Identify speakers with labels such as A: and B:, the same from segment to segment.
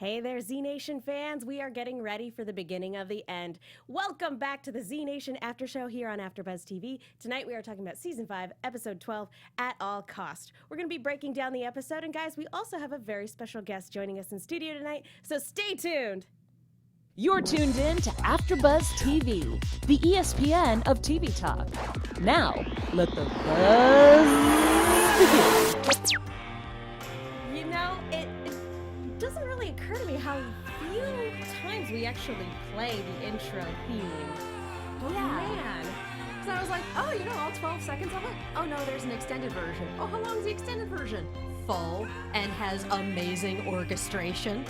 A: Hey there, Z Nation fans. We are getting ready for the beginning of the end. Welcome back to the Z Nation After Show here on AfterBuzz TV. Tonight we are talking about Season 5, Episode 12, At All Cost. We're going to be breaking down the episode, and guys, we also have a very special guest joining us in studio tonight, so stay tuned.
B: You're tuned in to AfterBuzz TV, the ESPN of TV talk. Now, let the buzz begin.
A: You know, it doesn't really occur to me how few times we actually play the intro theme. Oh, man.
C: So I was like, oh, you know, all 12 seconds of it? Oh, no, there's an extended version. Oh, how long is the extended version? Full and has amazing orchestration.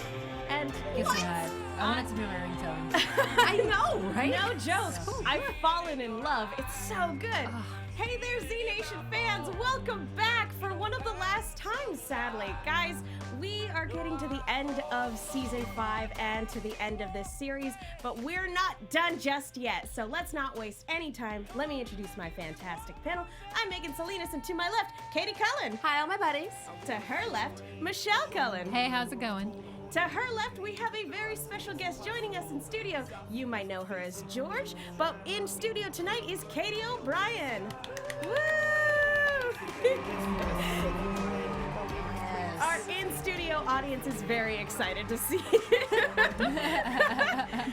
A: And
D: Guess what? I want it to be my ringtone.
C: I know, right?
A: no joke. I've fallen in love. It's so good. Hey there, Z Nation fans. Welcome back for one of the last times, sadly. Guys, we are getting to the end of Season 5 and to the end of this series, but we're not done just yet. So let's not waste any time. Let me introduce my fantastic panel. I'm Megan Salinas, and to my left, Katie Cullen.
C: Hi, all my buddies.
A: To her left, Michelle Cullen.
D: Hey, how's it going?
A: To her left, we have a very special guest joining us in studio. You might know her as George, but in studio tonight is Katy O'Brian. Woo! Our in-studio audience is very excited to see you.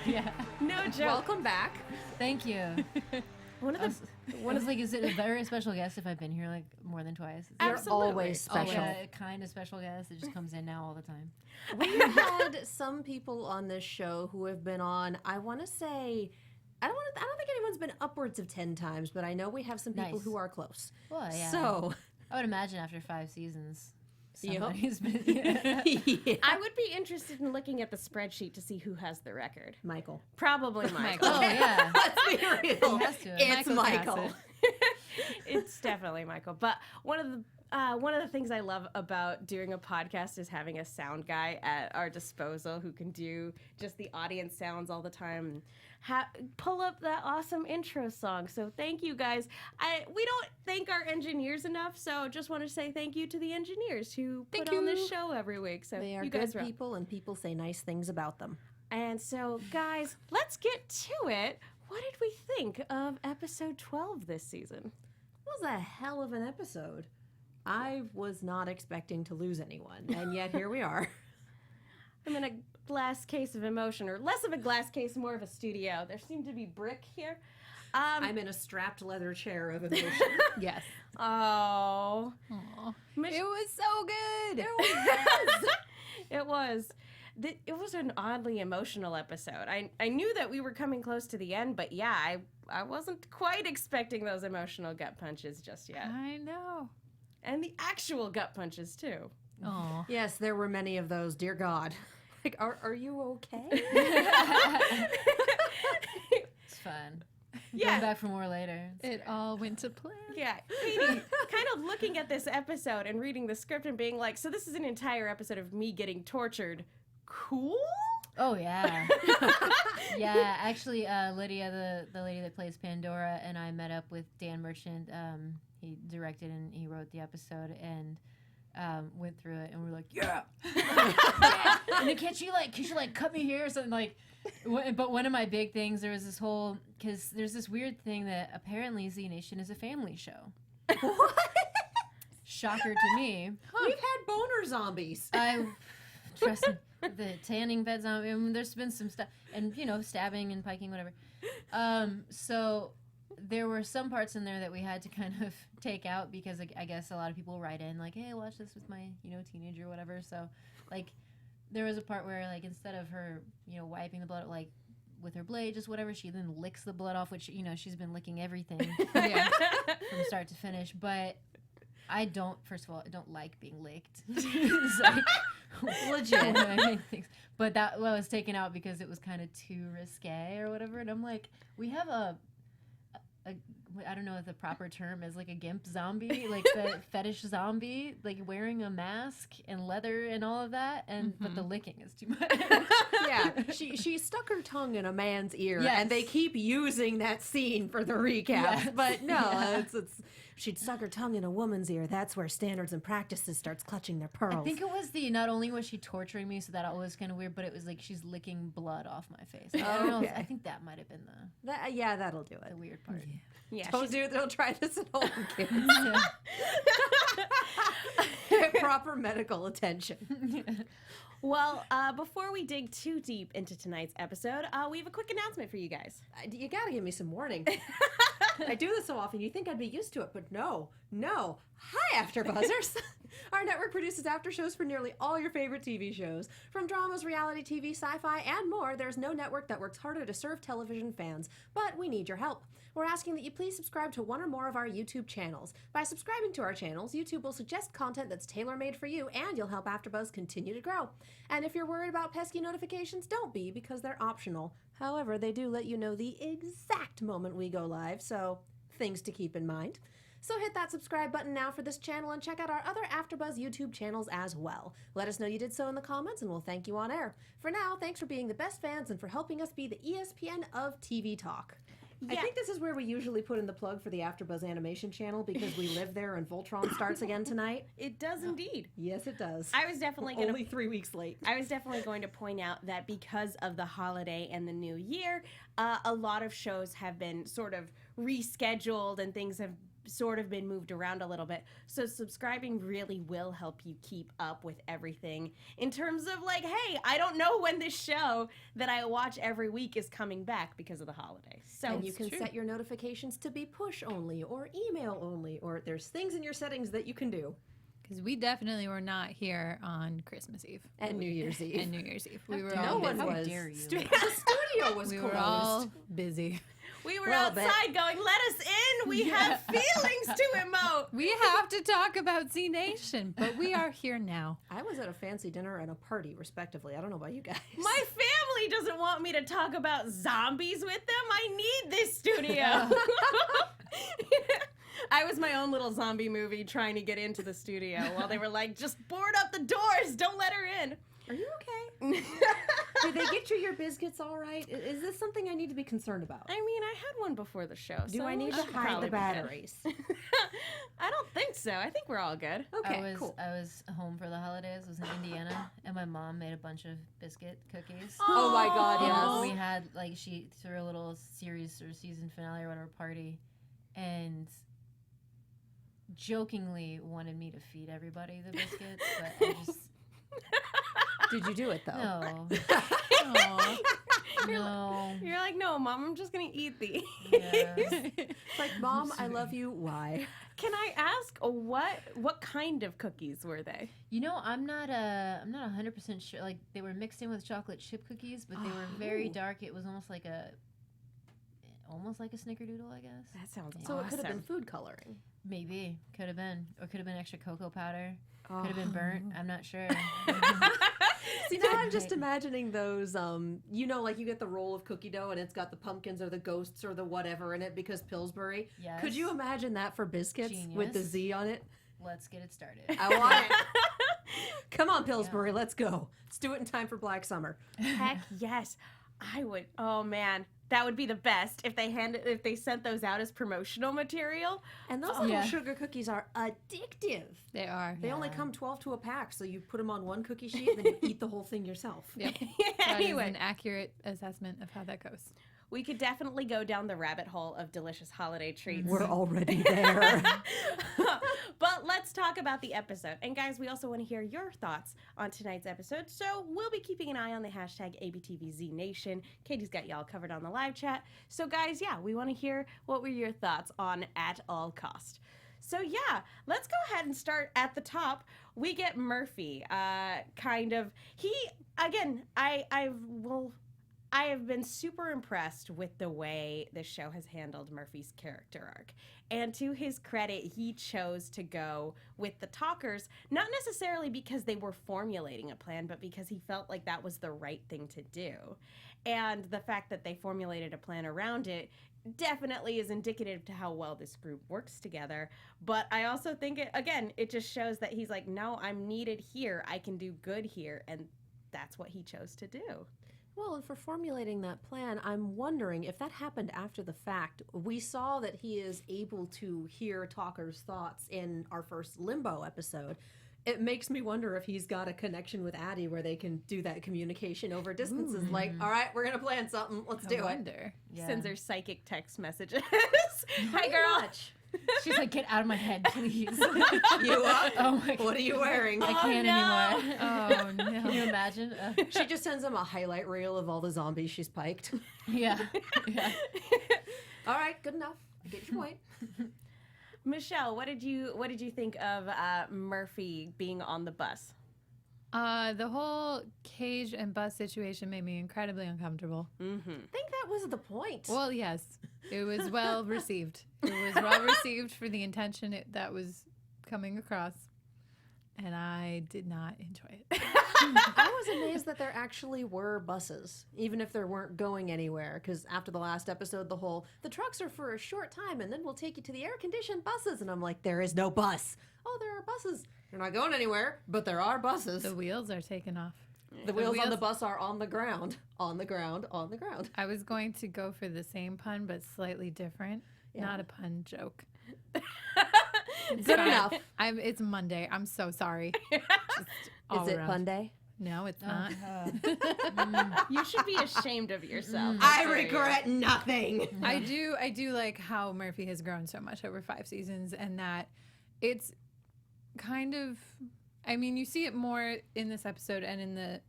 D: Yeah.
A: No joke.
C: Welcome back.
D: Thank you.
A: One of the
D: Is it a very special guest if I've been here like more than twice?
C: You're
A: Absolutely.
C: always special.
D: Oh, yeah, kind of special guest that just comes in now all the time.
C: We've had some people on this show who have been on, I want to say, I don't think anyone's been upwards of 10 times, but I know we have some people
D: Nice.
C: who are close.
D: Well, yeah.
C: So,
D: I would imagine after 5 seasons,
C: Yep.
D: somebody's been.
C: yeah.
A: I would be interested in looking at the spreadsheet to see who has the record.
C: Michael.
A: Probably Michael.
D: Oh yeah.
C: Let's be real.
D: He has to.
C: It's
D: Michael has
C: Michael.
A: It's definitely Michael. But one of the things I love about doing a podcast is having a sound guy at our disposal who can do just the audience sounds all the time and pull up that awesome intro song. So thank you guys. We don't thank our engineers enough, so just want to say thank you to the engineers who put on this show every week. So
C: They are
A: you
C: good
A: guys rock.
C: people, and people say nice things about them.
A: And so, guys, let's get to it. What did we think of episode 12 this season?
C: It was a hell of an episode. I was not expecting to lose anyone, and yet here we are.
A: I'm in a glass case of emotion, or less of a glass case, more of a studio. There seemed to be brick here.
C: I'm in a strapped leather chair of emotion.
D: Yes.
A: Oh.
D: Aw.
A: Mich-
D: It was so good.
A: It was. It was an oddly emotional episode. I knew that we were coming close to the end, but yeah, I wasn't quite expecting those emotional gut punches just yet.
D: I know.
A: And the actual gut punches, too.
D: Oh.
C: Yes, there were many of those. Dear God. Like, are you okay?
D: It's fun.
A: Yeah.
D: Going back for more later.
E: It all went to plan.
A: Yeah, Katie, kind of looking at this episode and reading the script and being like, so this is an entire episode of me getting tortured. Cool?
D: Oh yeah. Yeah, actually Lydia, the lady that plays Pandora, and I met up with Dan Merchant. He directed and he wrote the episode, and went through it, and we're like, yeah. And then can't you cut me here or something like. But one of my big things, there was this whole, because there's this weird thing that apparently Z Nation is a family show.
C: What?
D: Shocker to me.
C: We've had boner zombies.
D: I trust me, the tanning beds on. I mean, there's been some stuff, and stabbing and piking, whatever. So there were some parts in there that we had to kind of take out because I guess a lot of people write in like, hey, watch this with my teenager or whatever. So like there was a part where like instead of her wiping the blood like with her blade, just whatever, she then licks the blood off, which she's been licking everything from start to finish, but. First of all, I don't like being licked. It's like, legit. But that was taken out because it was kind of too risque or whatever. And I'm like, we have a I don't know if the proper term is like a gimp zombie, like the fetish zombie, like wearing a mask and leather and all of that, and but the licking is too much.
C: Yeah, she stuck her tongue in a man's ear,
D: Yes.
C: and they keep using that scene for the recap.
D: Yes.
C: But no, it's she'd stuck her tongue in a woman's ear. That's where standards and practices starts clutching their pearls.
D: I think it was not only was she torturing me, so that was kind of weird, but it was like she's licking blood off my face. I don't know.
C: Okay.
D: I think that might have been the
C: that'll do it.
D: weird part.
A: Yeah,
C: Don't try this at home, kids. Get proper medical attention.
A: Well, before we dig too deep into tonight's episode, we have a quick announcement for you guys.
C: You gotta give me some warning. I do this so often, you think I'd be used to it, but no. Hi, AfterBuzzers! Our network produces after shows for nearly all your favorite TV shows. From dramas, reality TV, sci-fi, and more, there's no network that works harder to serve television fans. But we need your help. We're asking that you please subscribe to one or more of our YouTube channels. By subscribing to our channels, YouTube will suggest content that's tailor-made for you, and you'll help AfterBuzz continue to grow. And if you're worried about pesky notifications, don't be, because they're optional. However, they do let you know the exact moment we go live, so things to keep in mind. So hit that subscribe button now for this channel and check out our other AfterBuzz YouTube channels as well. Let us know you did so in the comments and we'll thank you on air. For now, thanks for being the best fans and for helping us be the ESPN of TV talk. I think this is where we usually put in the plug for the AfterBuzz animation channel because we live there and Voltron starts again tonight.
A: It does indeed.
C: Yes, it does.
A: I was definitely going
C: Only 3 weeks late.
A: I was definitely going to point out that because of the holiday and the new year, a lot of shows have been sort of rescheduled and things have sort of been moved around a little bit. So subscribing really will help you keep up with everything in terms of like, hey, I don't know when this show that I watch every week is coming back because of the holiday. So
C: And you can set your notifications to be push only or email only, or there's things in your settings that you can do.
E: Because we definitely were not here on Christmas Eve.
C: And New Year's Eve.
E: And New Year's Eve. We were
C: No
E: all
C: one
E: busy.
C: was.
D: dare you.
C: The studio was
E: We
C: closed.
E: were all busy.
A: we were
C: Well, but-
A: outside going, let us in. We have feelings to emote.
E: We have to talk about Z Nation, but we are here now.
C: I was at a fancy dinner and a party, respectively. I don't know about you guys.
A: My family doesn't want me to talk about zombies with them. I need this studio. I was my own little zombie movie trying to get into the studio while they were like, just board up the doors. Don't let her in.
C: Are you okay? Did they get you your biscuits all right? Is this something I need to be concerned about?
A: I mean, I had one before the show.
C: Do
A: so
C: I need
A: I
C: to
A: should
C: hide
A: probably
C: the
A: be good.
C: batteries?
A: I don't think so. I think we're all good.
C: Okay, cool.
D: I was home for the holidays. I was in Indiana, and my mom made a bunch of biscuit cookies.
C: Oh my God,
D: And
C: yes.
D: we had like she threw a little series or season finale or whatever party, and jokingly wanted me to feed everybody the biscuits, but I just
C: Did you do it though?
D: no,
E: Aw.
D: no.
A: You're like, no, Mom, I'm just going to eat these.
D: Yeah.
C: It's like, Mom, I love you. Why?
A: Can I ask what kind of cookies were they?
D: You know, I'm not 100% sure. Like they were mixed in with chocolate chip cookies, but they were very dark. It was almost like a snickerdoodle, I guess.
A: That sounds
C: So
A: awesome.
C: it could have been food coloring.
D: Maybe could have been, or could have been extra cocoa powder. Could have been burnt. I'm not sure.
C: See, now I'm just imagining those, like you get the roll of cookie dough and it's got the pumpkins or the ghosts or the whatever in it because Pillsbury.
D: Yes.
C: Could you imagine that for biscuits with the
D: Genius.
C: Z on it?
D: Let's get it started.
C: I want it. Come on, Pillsbury, let's go. Let's do it in time for Black Summer.
A: Heck yes. I would. Oh man, that would be the best if they sent those out as promotional material.
C: And those little
E: Yeah.
C: sugar cookies are addictive.
E: They are.
C: They only come 12 to a pack, so you put them on one cookie sheet and then you eat the whole thing yourself.
E: Yep. That is
A: Anyway,
E: an accurate assessment of how that goes.
A: we could definitely go down the rabbit hole of delicious holiday treats.
C: We're already there.
A: But let's talk about the episode. And guys, we also want to hear your thoughts on tonight's episode. So we'll be keeping an eye on the hashtag ABTVZNation. Katie's got y'all covered on the live chat. So guys, yeah, we want to hear what were your thoughts on At All Cost. So yeah, let's go ahead and start at the top. We get Murphy, I have been super impressed with the way the show has handled Murphy's character arc. And to his credit, he chose to go with the talkers, not necessarily because they were formulating a plan, but because he felt like that was the right thing to do. And the fact that they formulated a plan around it definitely is indicative to how well this group works together. But I also think it just shows that he's like, no, I'm needed here. I can do good here. And that's what he chose to do.
C: Well, and for formulating that plan, I'm wondering if that happened after the fact. We saw that he is able to hear Talker's thoughts in our first Limbo episode. It makes me wonder if he's got a connection with Addie where they can do that communication over distances. Like, all right, we're going to plan something. Let's do it.
D: Yeah.
A: Sends her psychic text messages. Hi, girl.
D: She's like, get out of my head, please.
C: You up?
D: Oh my God.
C: What are you wearing?
D: I can't anymore.
E: Oh no.
D: Can you imagine?
C: She just sends him a highlight reel of all the zombies she's piked.
D: Yeah.
C: All right, good enough. I get your point.
A: Michelle, what did you think of Murphy being on the bus?
E: The whole cage and bus situation made me incredibly uncomfortable.
A: Mm-hmm.
C: I think that was the point.
E: Well, yes, it was well received. It was well received for the intention that was coming across, and I did not enjoy it.
C: I was amazed that there actually were buses, even if they weren't going anywhere. Because after the last episode, the trucks are for a short time, and then we'll take you to the air-conditioned buses. And I'm like, there is no bus. Oh, there are buses. They're not going anywhere, but there are buses.
E: The wheels are taken off.
C: The wheels on the bus are on the ground, on the ground, on the ground.
E: I was going to go for the same pun, but slightly different.
C: Yeah.
E: Not a pun joke.
C: Good enough.
E: It's Monday. I'm so sorry.
C: Is it Pun Day?
E: No, it's not.
A: You should be ashamed of yourself.
C: I regret nothing.
E: I do like how Murphy has grown so much over 5 seasons, and that it's kind of, I mean, you see it more in this episode and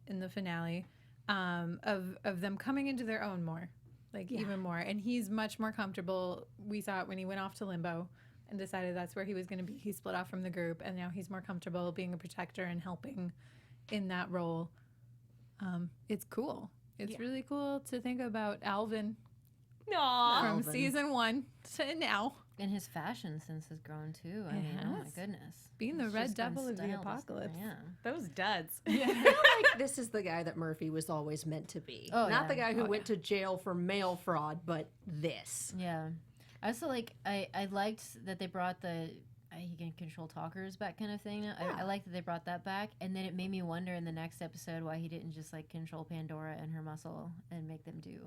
E: in the finale, of them coming into their own more, even more. And he's much more comfortable. We saw it when he went off to Limbo and decided that's where he was going to be. He split off from the group, and now he's more comfortable being a protector and helping in that role. It's cool. It's really cool to think about Alvin from season 1 to now.
D: And his fashion sense has grown too. I mean, oh my goodness.
E: Being the
D: He's
E: Red
D: just been
E: Devil of the
D: styled.
E: apocalypse.
D: Yeah.
A: Those duds.
C: I feel like this is the guy that Murphy was always meant to be.
D: Oh,
C: Not
D: yeah.
C: the guy who went to jail for mail fraud, but this.
D: Yeah. I also I liked that they brought he can control talkers back kind of thing. I like that they brought that back, and then it made me wonder in the next episode why he didn't just control Pandora and her muscle and make them do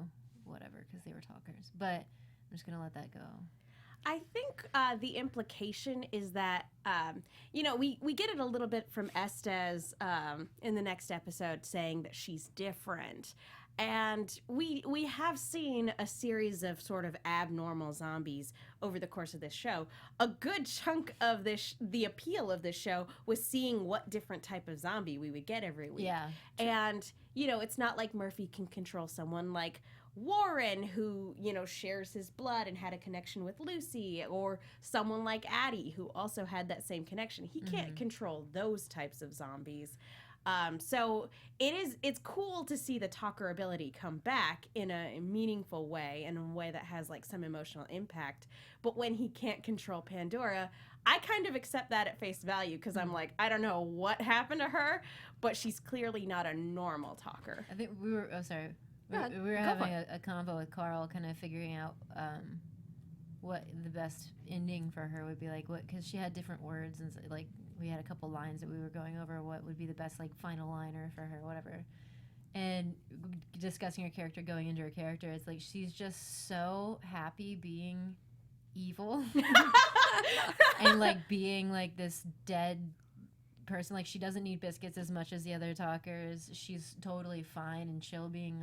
D: whatever because they were talkers. But I'm just gonna let that go.
A: I think the implication is that, we get it a little bit from Estes in the next episode saying that she's different. And we have seen a series of sort of abnormal zombies over the course of this show. A good chunk of the appeal of this show was seeing what different type of zombie we would get every week.
D: Yeah.
A: And, it's not like Murphy can control someone like Warren, who, shares his blood and had a connection with Lucy, or someone like Addie, who also had that same connection. He can't control those types of zombies. So it's cool to see the talker ability come back in a meaningful way, in a way that has some emotional impact. But when he can't control Pandora, I kind of accept that at face value, because I'm like, I don't know what happened to her, but she's clearly not a normal talker.
D: I think we were we were having a convo with Carl, kind of figuring out what the best ending for her would be because she had different words, and we had a couple lines that we were going over what would be the best final liner for her, whatever. And discussing her character, going into her character, it's she's just so happy being evil and being this dead person. She doesn't need biscuits as much as the other talkers. She's totally fine and chill being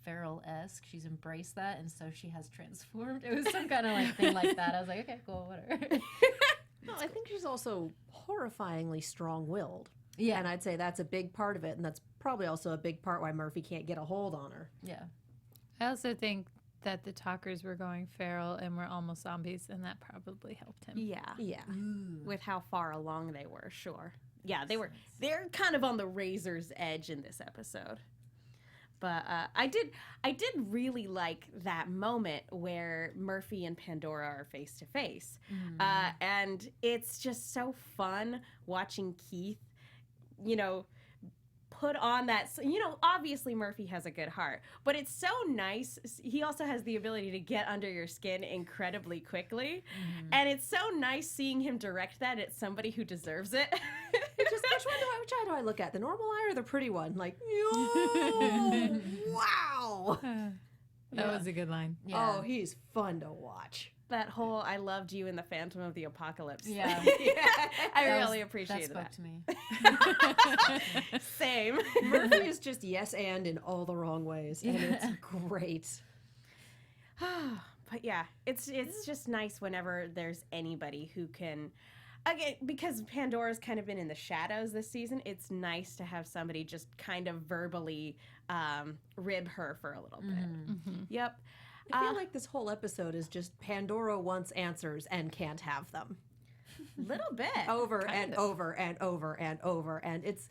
D: feral-esque. She's embraced that, and so she has transformed. It was some kind of thing like that. I was like, okay, cool, whatever.
C: No, I think she's also horrifyingly strong-willed.
D: Yeah.
C: And I'd say that's a big part of it, and that's probably also a big part why Murphy can't get a hold on her.
D: Yeah.
E: I also think that the talkers were going feral and were almost zombies, and that probably helped him.
A: Yeah.
C: Yeah.
A: With how far along they were, sure. Yeah, they're kind of on the razor's edge in this episode. But I did really like that moment where Murphy and Pandora are face to face, and it's just so fun watching Keith, put on that, obviously Murphy has a good heart, but it's so nice. He also has the ability to get under your skin incredibly quickly. And it's so nice seeing him direct that at somebody who deserves it.
C: Just which eye do I look at? The normal eye or the pretty one? Like, yo, wow.
E: That was a good line.
D: Yeah.
C: Oh, he's fun to watch.
A: That whole "I loved you" in the Phantom of the Apocalypse.
D: Yeah.
A: I
D: That
A: really
D: that
A: appreciated
D: spoke
A: that.
D: to me.
A: Same.
C: Murphy is just yes and in all the wrong ways, and it's great.
A: But yeah, it's just nice whenever there's anybody who can, again, because Pandora's kind of been in the shadows this season. It's nice to have somebody just kind of verbally rib her for a little bit. Yep.
C: I feel like this whole episode is just Pandora wants answers and can't have them.
A: Little bit.
C: Over and over and over and over. And it's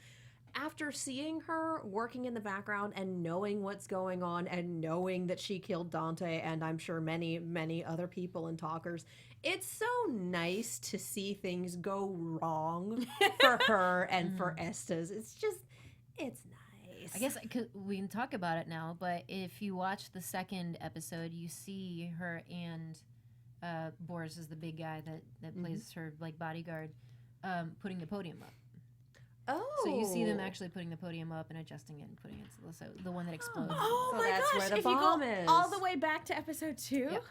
C: after seeing her working in the background and knowing what's going on and knowing that she killed Dante and I'm sure many, many other people and talkers, it's so nice to see things go wrong for her and for Estes. It's nice.
D: I guess we can talk about it now, but if you watch the second episode, you see her and Boris is the big guy that plays her like bodyguard, putting the podium up.
C: Oh.
D: So you see them actually putting the podium up and adjusting it and putting it to the one that explodes.
A: Oh
C: So
A: my
C: that's
A: gosh!
C: where the
A: if you
C: bomb
A: go
C: is.
A: all the way back to episode 2.
D: Yep.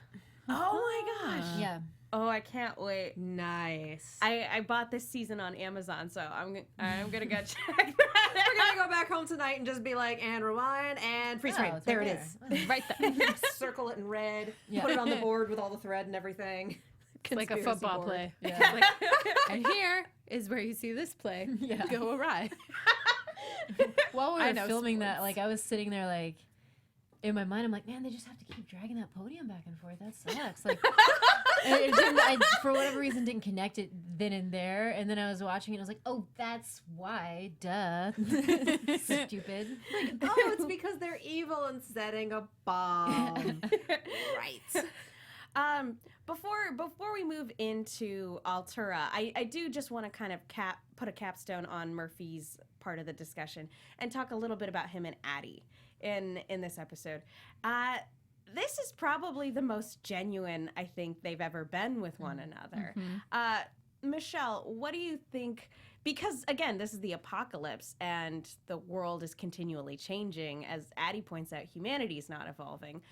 A: Oh my gosh!
D: Yeah.
A: Oh, I can't wait.
C: Nice.
A: I bought this season on Amazon, so I'm gonna go check that
C: We're going to go back home tonight and just be like, and rewind, and freeze frame.
D: it's
C: There
D: right
C: it is.
E: Right there.
C: Circle it in red.
D: Yeah.
C: Put it on the board with all the thread and everything.
E: It's like a
C: Conspiracy
E: football
C: board.
E: play.
D: Yeah.
E: Like, and here is where you see this play
D: Yeah.
E: go awry.
D: While we
E: I
D: were
E: know
D: filming that,
E: sports.
D: like I was sitting there, like in my mind, I'm like, man, they just have to keep dragging that podium back and forth. That sucks. Like, it didn't, I, for whatever reason, didn't connect it then and there. And then I was watching it, and I was like, oh, that's why. Duh. Stupid.
C: Oh, it's because they're evil and setting a bomb. Right.
A: Before we move into Altura, I do just want to kind of put a capstone on Murphy's part of the discussion and talk a little bit about him and Addie in this episode. This is probably the most genuine I think they've ever been with one another. Michelle, what do you think? Because again, this is the apocalypse and the world is continually changing. As Addie points out, humanity is not evolving.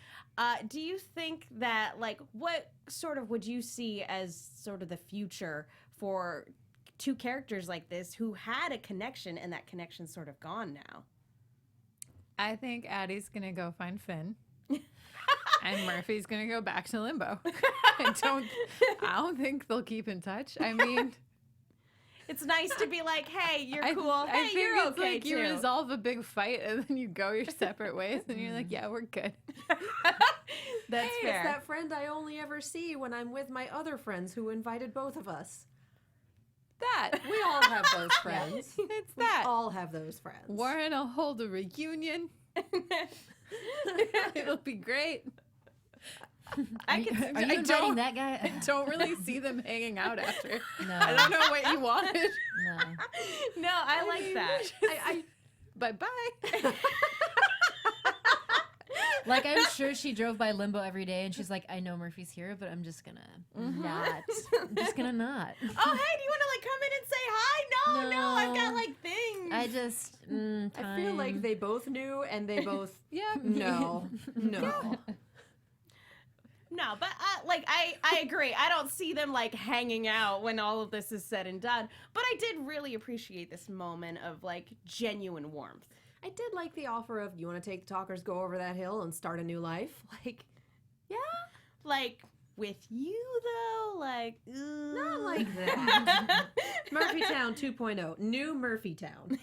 A: Do you think that, like, what sort of would you see as sort of the future for two characters like this who had a connection and that connection's sort of gone now?
E: I think Addie's going to go find Finn. And Murphy's going to go back to limbo. I don't think they'll keep in touch. I mean,
A: It's nice to be like, hey, you're cool.
E: I
A: Hey,
E: think
A: you're
E: it's
A: okay
E: like
A: too.
E: you resolve a big fight and then you go your separate ways and you're like, yeah, we're good.
A: That's
C: Hey,
A: fair.
C: it's that friend I only ever see when I'm with my other friends who invited both of us.
E: That.
C: We all have those friends.
E: It's
C: We
E: that.
C: all have those friends.
E: Warren will hold a reunion. It'll be great.
A: I can.
D: Are you inviting that guy?
E: I don't really see them hanging out after.
D: No.
E: I don't know what you wanted.
D: No.
A: No, I like that.
E: Bye-bye.
D: Like, I'm sure she drove by Limbo every day and she's like, I know Murphy's here, but I'm just gonna not. I'm just gonna not.
A: Oh, hey, do you want to like come in and say hi? No, I've got
D: No.
A: like things.
D: I just,
C: I feel like
D: time.
C: they both knew and they both
E: Yeah.
C: no.
A: No, but like I agree. I don't see them like hanging out when all of this is said and done. But I did really appreciate this moment of like genuine warmth.
C: I did like the offer of, you want to take the talkers, go over that hill and start a new life? Like, yeah,
A: Like with you though, like
C: not like that. Murphytown 2.0, new Murphytown.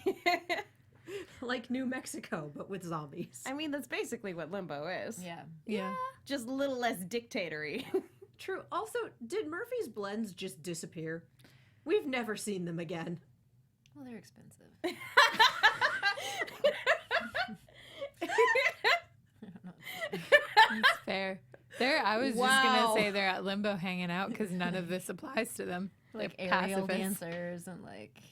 C: Like New Mexico, but with zombies.
A: I mean, that's basically what Limbo is.
D: Yeah.
E: Yeah.
A: Just a little less dictatory.
C: True. Also, did Murphy's blends just disappear? We've never seen them again.
D: Well, they're expensive.
E: It's fair. I was just
A: Wow.
E: gonna say they're at limbo hanging out because none of this applies to them.
D: Like
E: They're
D: aerial
E: pacifists.
D: dancers and like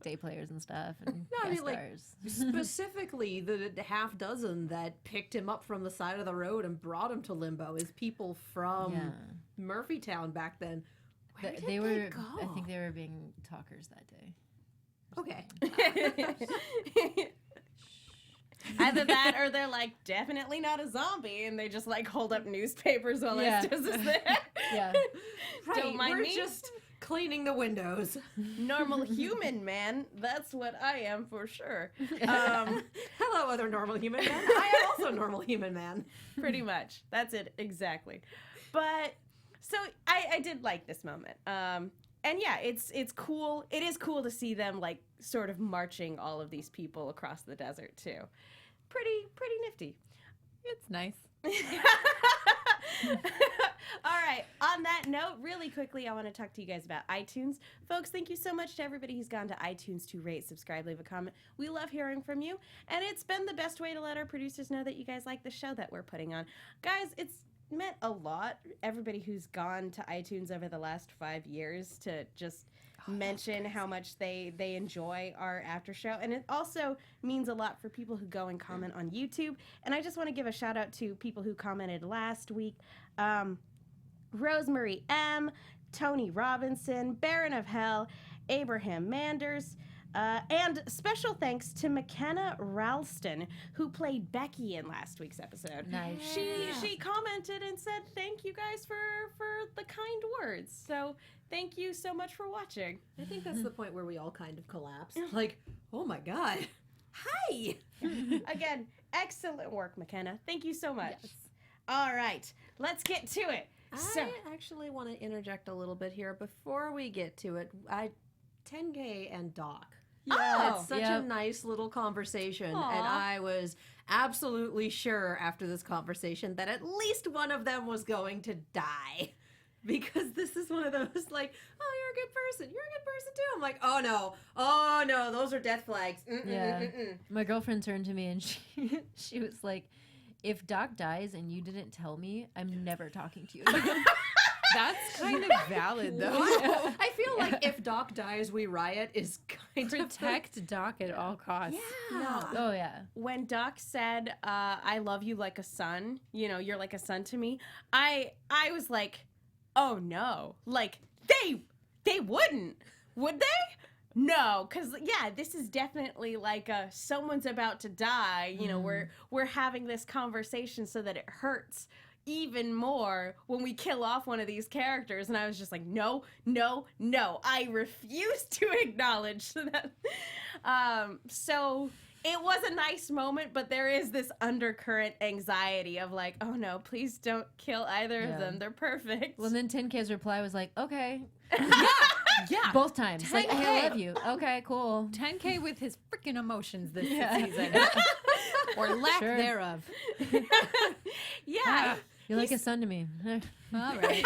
D: day players and stuff and
C: No, I
D: guest
C: mean, like,
D: stars.
C: specifically the half dozen that picked him up from the side of the road and brought him to Limbo is people from Murphytown back then. Where did
D: they were.
C: go?
D: I think they were being talkers that day.
C: Okay.
A: Either that or they're like, definitely not a zombie, and they just like hold up newspapers while Estes is there.
D: Yeah.
C: Right,
A: Don't mind
C: we're
A: me.
C: just cleaning the windows.
A: Normal human man, that's what I am for sure.
C: Hello, other normal human man. I am also a normal human man.
A: Pretty much. That's it, exactly. But, so I did like this moment. And yeah, it's cool. It is cool to see them like sort of marching all of these people across the desert too. Pretty nifty.
E: It's nice.
A: All right. On that note, really quickly, I want to talk to you guys about iTunes. Folks, thank you so much to everybody who's gone to iTunes to rate, subscribe, leave a comment. We love hearing from you, and it's been the best way to let our producers know that you guys like the show that we're putting on. Guys, it's meant a lot. Everybody who's gone to iTunes over the last 5 years to just mention how much they enjoy our after show, and it also means a lot for people who go and comment on YouTube. And I just want to give a shout out to people who commented last week. Rosemary M, Tony Robinson, Baron of Hell, Abraham Manders, and special thanks to McKenna Ralston, who played Becky in last week's episode.
D: Nice.
A: She commented and said thank you guys for the kind words. So thank you so much for watching.
C: I think that's the point where we all kind of collapse. Like, oh my god. Hi!
A: Again, excellent work, McKenna. Thank you so much. Yes. All right, let's get to it.
C: I actually want to interject a little bit here before we get to it. 10K and Doc.
A: Yeah.
C: It's such a nice little conversation.
A: Aww.
C: And I was absolutely sure after this conversation that at least one of them was going to die. Because this is one of those like, oh, you're a good person. You're a good person too. I'm like, oh no, those are death flags.
D: My girlfriend turned to me and she was like, if Doc dies and you didn't tell me, I'm never talking to you again.
E: That's kind of valid, though.
C: Wow. I feel like if Doc dies, we riot is kind
E: Protect Doc at all costs.
C: Yeah.
D: Oh, yeah.
A: When Doc said, I love you like a son, you know, you're like a son to me, I was like, oh no. Like, they wouldn't, would they? No, because, yeah, this is definitely like someone's about to die. You know, we're having this conversation so that it hurts even more when we kill off one of these characters. And I was just like, no. I refuse to acknowledge that. So it was a nice moment, but there is this undercurrent anxiety of like, oh no, please don't kill either of them. They're perfect.
D: Well, then 10K's reply was like, okay.
E: Yeah.
D: Both times. Like,
E: 10K.
D: hey, I love you. Okay, cool.
E: 10K with his freaking emotions this season. Or lack thereof.
A: Yeah.
D: You're like a son to me.
E: All right.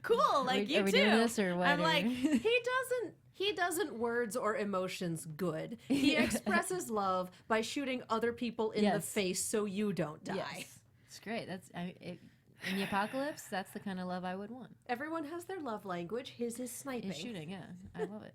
A: Cool, like you
D: are we
A: too.
D: doing this or what?
C: I'm like, he doesn't words or emotions good. He expresses love by shooting other people in the face so you don't die.
D: Yes. It's great. In the apocalypse, that's the kind of love I would want.
C: Everyone has their love language. His is sniping.
D: Is shooting, yeah. I love it.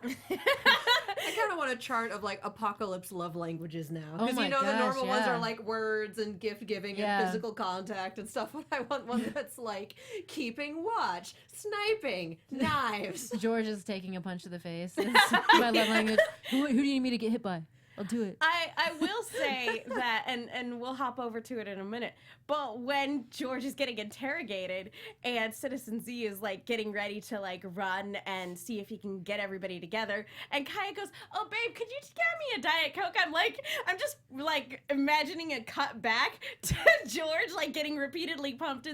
C: I kind of want a chart of like apocalypse love languages now.
D: Oh
C: Because
D: my
C: the normal ones
D: yeah.
C: are like words and gift giving and physical contact and stuff. But I want one that's like keeping watch, sniping, knives.
D: George is taking a punch to the face. It's my love language. Who do you need me to get hit by? I'll do it.
A: I will say that, and we'll hop over to it in a minute, but when George is getting interrogated and Citizen Z is like getting ready to like run and see if he can get everybody together, and Kaya goes, oh babe, could you just get me a Diet Coke? I'm just like imagining a cut back to George like getting repeatedly punched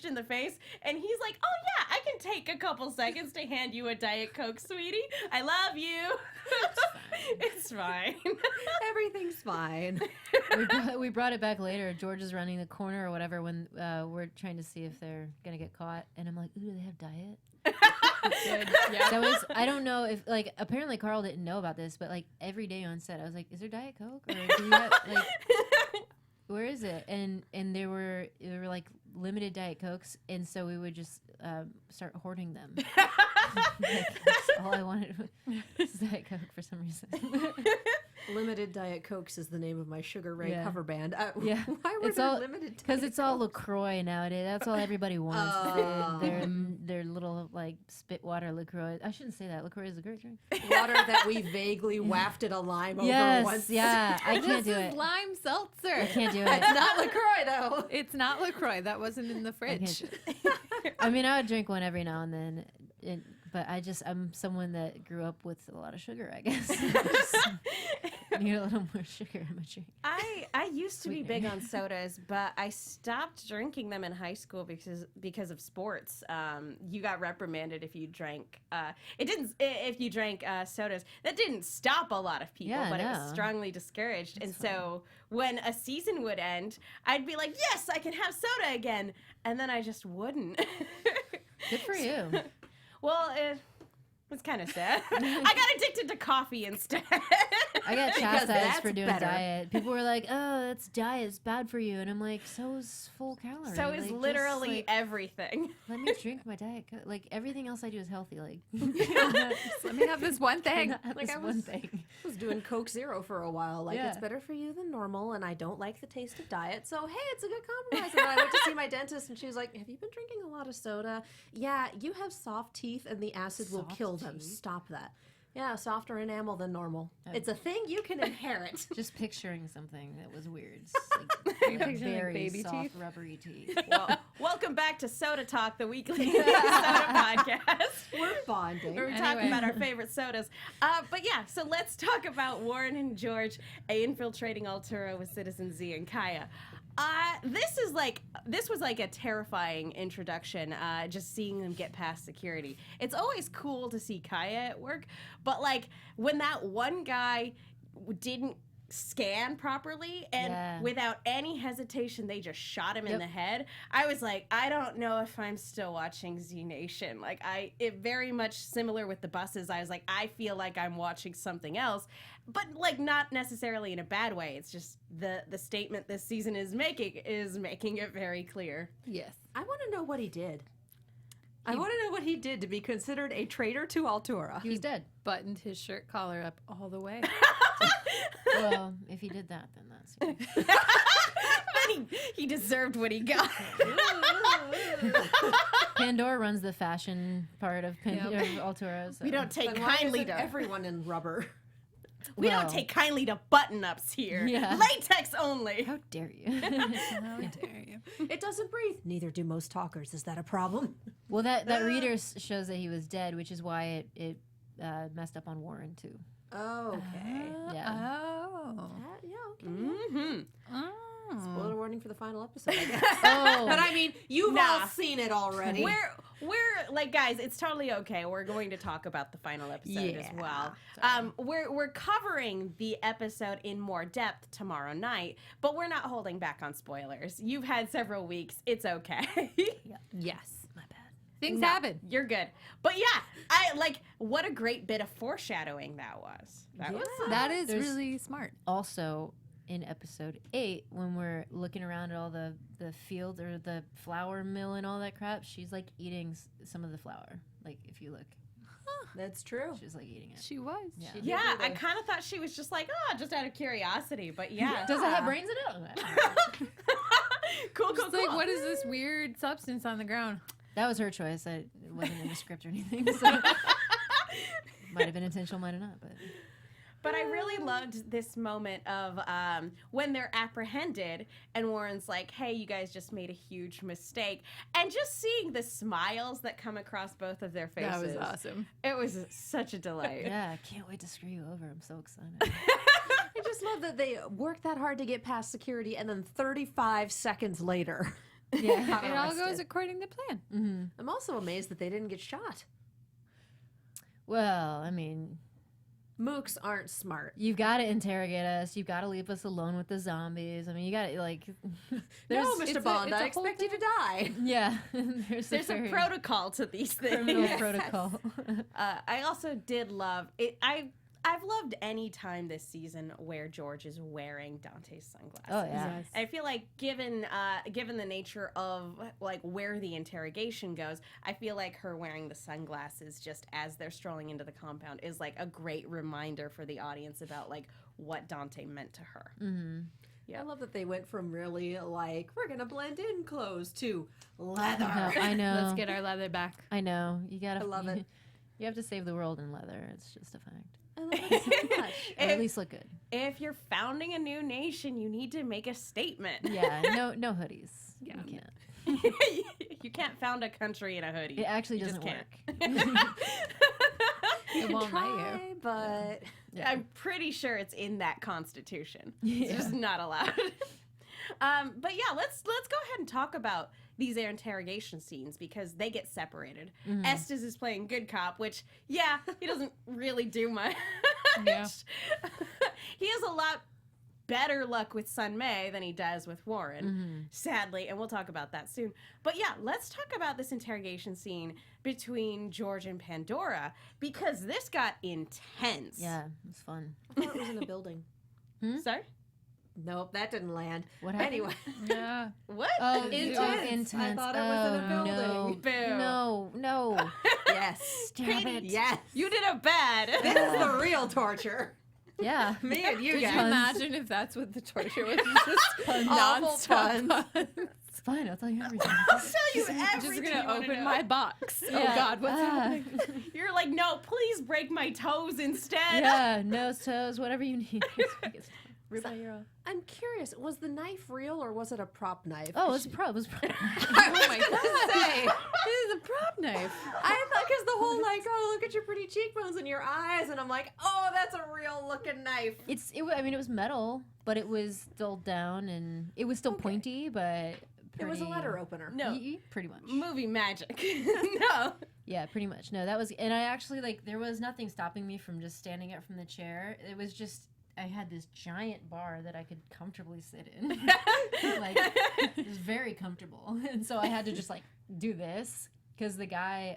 A: in the face, and he's like, oh yeah, I can take a couple seconds to hand you a Diet Coke, sweetie. I love you. It's fine.
C: Everything's fine.
D: We brought it back later. George is running the corner or whatever when we're trying to see if they're going to get caught. And I'm like, ooh, do they have diet?
E: Good. Yeah.
D: That was, I don't know if, like, apparently Carl didn't know about this, but, like, every day on set, I was like, is there Diet Coke? Or do you have, like, where is it? And there were like, limited Diet Cokes, and so we would just start hoarding them. That's all I wanted was Diet Coke for some reason.
C: Limited Diet Cokes is the name of my Sugar Ray
D: Yeah.
C: cover band.
D: Yeah.
C: Why were
D: It's
C: there
D: all-
C: limited?
D: Because it's all LaCroix nowadays. That's all everybody wants.
C: Oh.
D: Their little, like, spit water LaCroix. I shouldn't say that. LaCroix is a great drink.
C: water that we vaguely wafted a lime over
D: Yes,
C: once.
D: yeah. I can't
E: This
D: do
E: is
D: it.
E: lime seltzer.
D: I can't do it.
C: It's not LaCroix though.
E: It's not LaCroix. That wasn't in the
D: I
E: fridge.
D: can't. I mean, I would drink one every now and then, but I'm someone that grew up with a lot of sugar, I guess. I need a little more sugar in my drink.
A: I used to be
D: Sweetener.
A: big on sodas, but I stopped drinking them in high school because of sports. You got reprimanded if you drank. If you drank sodas. That didn't stop a lot of people,
D: Yeah,
A: but it
D: no.
A: was strongly discouraged.
D: That's
A: and so when a season would end, I'd be like, yes, I can have soda again, and then I just wouldn't.
D: Good for you.
A: Well, it was kind of sad. I got addicted to coffee instead.
D: I got
C: Because
D: chastised
C: that's
D: for doing
C: better.
D: diet. People were like, "Oh, that's diet. It's bad for you." And I'm like, "So is full calorie.
A: So is
D: Like,
A: literally
D: just, like,
A: everything.
D: let me drink my diet. Like everything else I do is healthy. Like
E: Just let me have this one thing.
D: not
C: Like,
D: this
C: I
D: one
C: was-
D: thing.
C: I was doing Coke Zero for a while. Like,
D: Yeah.
C: it's better for you than normal, and I don't like the taste of diet. So, hey, it's a good compromise. And then I went to see my dentist, and she was like, have you been drinking a lot of soda? Yeah, you have soft teeth, and the acid will
D: Soft
C: kill them.
D: teeth?
C: Stop that. Yeah, softer enamel than normal.
D: Oh.
C: It's a thing you can inherit.
D: Just picturing something that was weird. It's
E: Are you
D: like
E: picturing, like,
D: very
E: baby
D: soft,
E: teeth?
D: rubbery teeth.
A: Well, welcome back to Soda Talk, the weekly soda podcast.
C: We're bonding.
A: Where we talk
E: Anyway.
A: about our favorite sodas. But yeah, so let's talk about Warren and George infiltrating Altura with Citizen Z and Kaya. This was like a terrifying introduction, just seeing them get past security. It's always cool to see Kaya at work, but like when that one guy didn't scan properly and
D: Yeah.
A: without any hesitation they just shot him in
D: Yep.
A: the head, I was like, I don't know if I'm still watching Z Nation. Like it very much similar with the buses. I was like, I feel like I'm watching something else, but like not necessarily in a bad way. It's just the statement this season is making it very clear.
E: Yes.
C: I want to know what he did. I want to know what he did to be considered a traitor to Altura.
D: He was dead.
E: Buttoned his shirt collar up all the way.
D: Well, if he did that, then that's
A: Then he deserved what he got.
D: Pandora runs the fashion part of Altura. So.
A: We don't take
C: Then why
A: kindly
C: isn't
A: to
C: everyone in rubber?
A: we
D: Well.
A: don't take kindly to button-ups here.
D: Yeah.
A: Latex only.
D: How dare you?
E: How dare you?
C: It doesn't breathe. Neither do most talkers. Is that a problem?
D: Well, that reader shows that he was dead, which is why it messed up on Warren too.
C: Okay.
D: Yeah.
E: Oh.
C: Yeah, okay.
A: Mm-hmm.
E: Oh.
C: Spoiler warning for the final episode, I guess.
D: Oh.
C: But I mean, you've
A: Nah.
C: all seen it already.
A: We're like, guys, it's totally okay. We're going to talk about the final episode as well. We're covering the episode in more depth tomorrow night, but we're not holding back on spoilers. You've had several weeks. It's okay.
E: Yes.
D: My bad.
E: Things
A: No,
E: happen.
A: You're good. But yeah, I like what a great bit of foreshadowing that was. That was
E: That is
D: There's-
E: really smart.
D: Also, in episode 8, when we're looking around at all the fields or the flour mill and all that crap, she's like eating some of the flour. Like if you look,
C: That's true.
D: she's like eating it.
E: She was.
D: Yeah.
C: She did
A: yeah,
C: do
A: I
C: the-
A: kind of thought she was just like, just out of curiosity. But yeah.
D: Does it have brains in it?
A: Cool,
E: Just like, what is this weird substance on the ground?
D: That was her choice. It wasn't in the script or anything. So. Might have been intentional, might have not.
A: But I really loved this moment of when they're apprehended and Warren's like, hey, you guys just made a huge mistake. And just seeing the smiles that come across both of their faces.
E: That was awesome.
A: It was such a delight.
D: Yeah, I can't wait to screw you over. I'm so excited.
C: I just love that they worked that hard to get past security, and then 35 seconds later.
D: Yeah.
E: It all goes
C: arrested.
E: according to plan.
D: Mm-hmm.
C: I'm also amazed that they didn't get shot.
D: Well, I mean,
C: Mooks aren't smart.
D: you've got to interrogate us. You've got to leave us alone with the zombies. I mean, you got to, like...
C: No,
E: it's
C: Mr.
E: a-
C: Bond,
E: it's
C: I
E: a whole
C: expect you to die.
D: Yeah.
A: There's a
D: very
A: protocol to these things.
D: criminal protocol.
A: I also did love it. I've loved any time this season where George is wearing Dante's sunglasses.
D: Oh yeah.
E: Yes.
A: I feel like given the nature of like where the interrogation goes, I feel like her wearing the sunglasses just as they're strolling into the compound is like a great reminder for the audience about like what Dante meant to her.
D: Mm-hmm.
A: Yeah.
C: I love that they went from really like we're gonna blend in clothes to leather.
D: I know.
E: Let's get our leather back.
D: I know. You gotta.
C: I love it.
D: You have to save the world in leather. It's just a fact.
C: I love it so much.
D: Or at least look good.
A: If you're founding a new nation, you need to make a statement.
D: Yeah. No hoodies.
E: Yeah.
D: You can't.
A: You can't found a country in a hoodie.
D: It actually
A: You just
D: doesn't
A: can't.
D: work.
E: It won't let you.
C: Try, but
D: Yeah.
A: I'm pretty sure it's in that Constitution.
D: Yeah.
A: It's just not allowed. But yeah, let's go ahead and talk about these interrogation scenes because they get separated.
D: Mhm.
A: Estes is playing good cop, which he doesn't really do much.
E: Yeah.
A: He has a lot better luck with Sun Mei than he does with Warren,
D: Mhm.
A: sadly, and we'll talk about that soon. But yeah, let's talk about this interrogation scene between George and Pandora because this got intense.
D: Yeah. It's fun.
C: I thought it was in a building.
A: Sorry?
C: Nope, that didn't land.
D: What happened?
C: Anyway,
E: Yeah.
A: What?
D: Oh,
C: Intense.
D: intense.
C: I thought it was in a
D: Oh,
C: building.
A: Boo.
D: No.
C: yes,
D: Stop
A: Katie,
D: it.
C: yes.
A: You did a bad.
C: This is the real torture.
D: Yeah.
C: Me and you
E: Could you
C: guys.
E: imagine if that's what the torture was? Just
C: Awful
E: non-stop
C: puns.
E: puns.
D: It's fine. I'll tell you everything.
A: I'll tell you
E: I'm
A: everything.
E: just
A: you
E: gonna
A: wanna
E: open
A: know.
E: my box. Oh
D: Yeah.
E: God, what's happening?
A: You're like, no, please break my toes instead.
D: Yeah. Nose, toes, whatever you need. Everybody off.
C: I'm curious, was the knife real or was it a prop knife?
D: Oh, it's a pro. It was a pro.
C: Oh my god! Say,
E: This is a prop knife.
C: I thought because the whole like, oh, look at your pretty cheekbones and your eyes, and I'm like, oh, that's a real looking knife.
D: I mean, it was metal, but it was dulled down and it was still
C: Okay.
D: pointy, but
C: It was a
D: pretty-
C: letter opener.
A: No,
D: Pretty much.
A: movie magic. No.
D: Yeah, pretty much. No, that was, and I actually like there was nothing stopping me from just standing up from the chair. It was just I had this giant bar that I could comfortably sit in. Like it was very comfortable, and so I had to just like do this because the guy,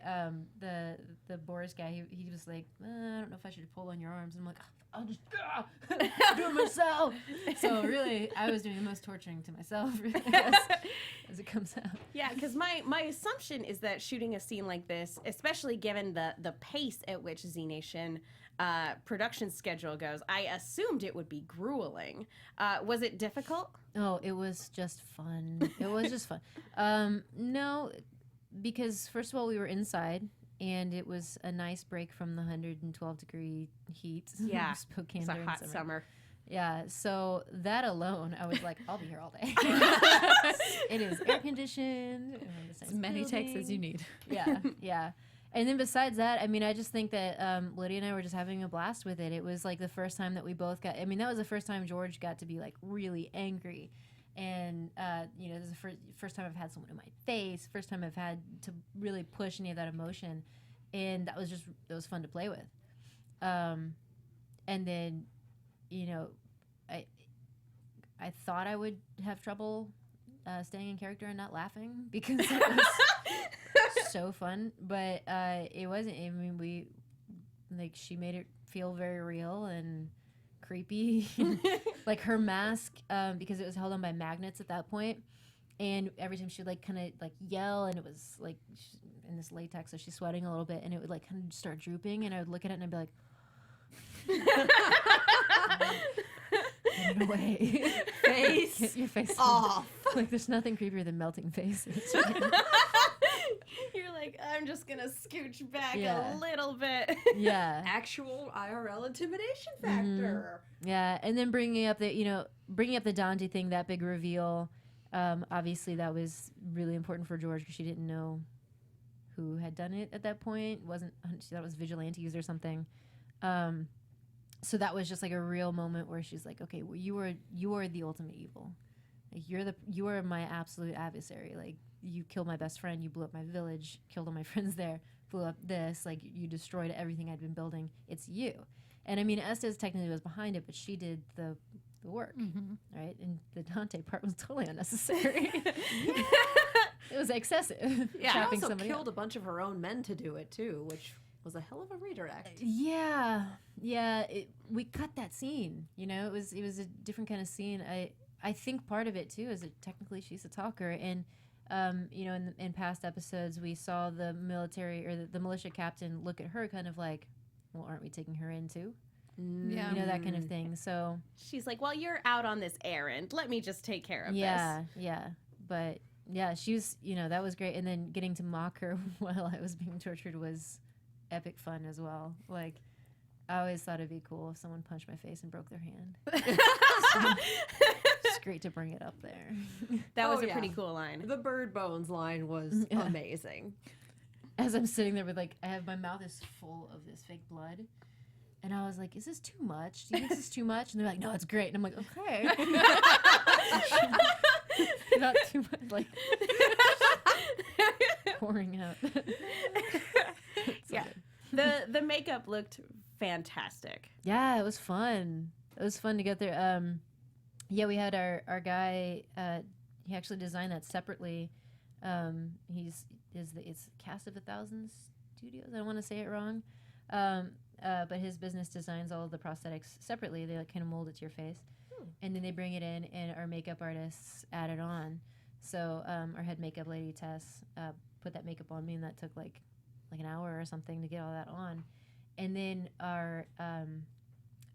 D: the Boris guy, he was like, I don't know if I should pull on your arms. And I'm like, I'll just do it myself. So really, I was doing the most torturing to myself really, as it comes out.
A: Yeah, because my assumption is that shooting a scene like this, especially given the pace at which Z Nation production schedule goes, I assumed it would be grueling. Was it difficult?
D: Oh, it was just fun. It was just fun. No, because first of all, we were inside, and it was a nice break from the 112-degree heat.
A: Yeah,
D: of Spokane
A: It's a
D: during
A: hot summer.
D: Yeah, so that alone, I was like, I'll be here all day. It is air conditioned. we're in the
E: As
D: same
E: many takes as you
D: building.
E: need.
D: Yeah, yeah. And then besides that, I mean, I just think that Lydia and I were just having a blast with it. It was like the first time that we both got, I mean, that was the first time George got to be like really angry. And, you know, this is the first time I've had someone in my face, first time I've had to really push any of that emotion. And that was fun to play with. And then, you know, I thought I would have trouble staying in character and not laughing because it was so fun, but it wasn't. I mean, she made it feel very real and creepy. Like her mask, because it was held on by magnets at that point, and every time she would like kind of like yell, and it was like in this latex, so she's sweating a little bit, and it would like kind of start drooping, and I would look at it and I'd be like, get it away.
C: Face
D: Get your face
C: off.
D: Like there's nothing creepier than melting faces.
A: You're like, I'm just gonna scooch back
D: Yeah.
A: a little bit.
D: Yeah.
C: Actual IRL intimidation factor.
D: Yeah, and then bringing up the Dante thing, that big reveal. Obviously, that was really important for George because she didn't know who had done it at that point. She thought it was vigilantes or something. So that was just like a real moment where she's like, okay, well, you are the ultimate evil. Like you are my absolute adversary. Like you killed my best friend, you blew up my village, killed all my friends there, blew up this. Like you destroyed everything I'd been building. It's you. And I mean, Estes technically was behind it, but she did the work, right? And the Dante part was totally unnecessary. It was excessive.
C: She
D: Trapping
C: also
D: somebody
C: killed
D: else.
C: a bunch of her own men to do it too, which was a hell of a redirect.
D: Yeah. We cut that scene. You know, it was a different kind of scene. I think part of it too is that technically she's a talker, and you know, in past episodes we saw the military or the militia captain look at her kind of like, well, aren't we taking her in too?
E: Yeah.
D: You know, that kind of thing. So
A: She's like, well, you're out on this errand. Let me just take care of this.
D: Yeah. But yeah, she was, you know, that was great. And then getting to mock her while I was being tortured was epic fun as well. Like, I always thought it'd be cool if someone punched my face and broke their hand. It's great to bring it up there.
A: That was
C: Oh,
A: a
C: yeah.
A: pretty cool line.
C: The bird bones line was amazing.
D: As I'm sitting there with, like, my mouth is full of this fake blood. And I was like, is this too much? Do you think this is too much? And they're like, no, it's great. And I'm like, okay. Not too much, like, pouring out.
A: Yeah. The makeup looked fantastic.
D: Yeah, it was fun. It was fun to get there. Yeah, we had our guy. He actually designed that separately. It's Cast of 1,000 Studios. I don't want to say it wrong. But his business designs all of the prosthetics separately. They like kind of mold it to your face, and then they bring it in, and our makeup artists add it on. So our head makeup lady Tess put that makeup on me, and that took like an hour or something to get all that on. And then our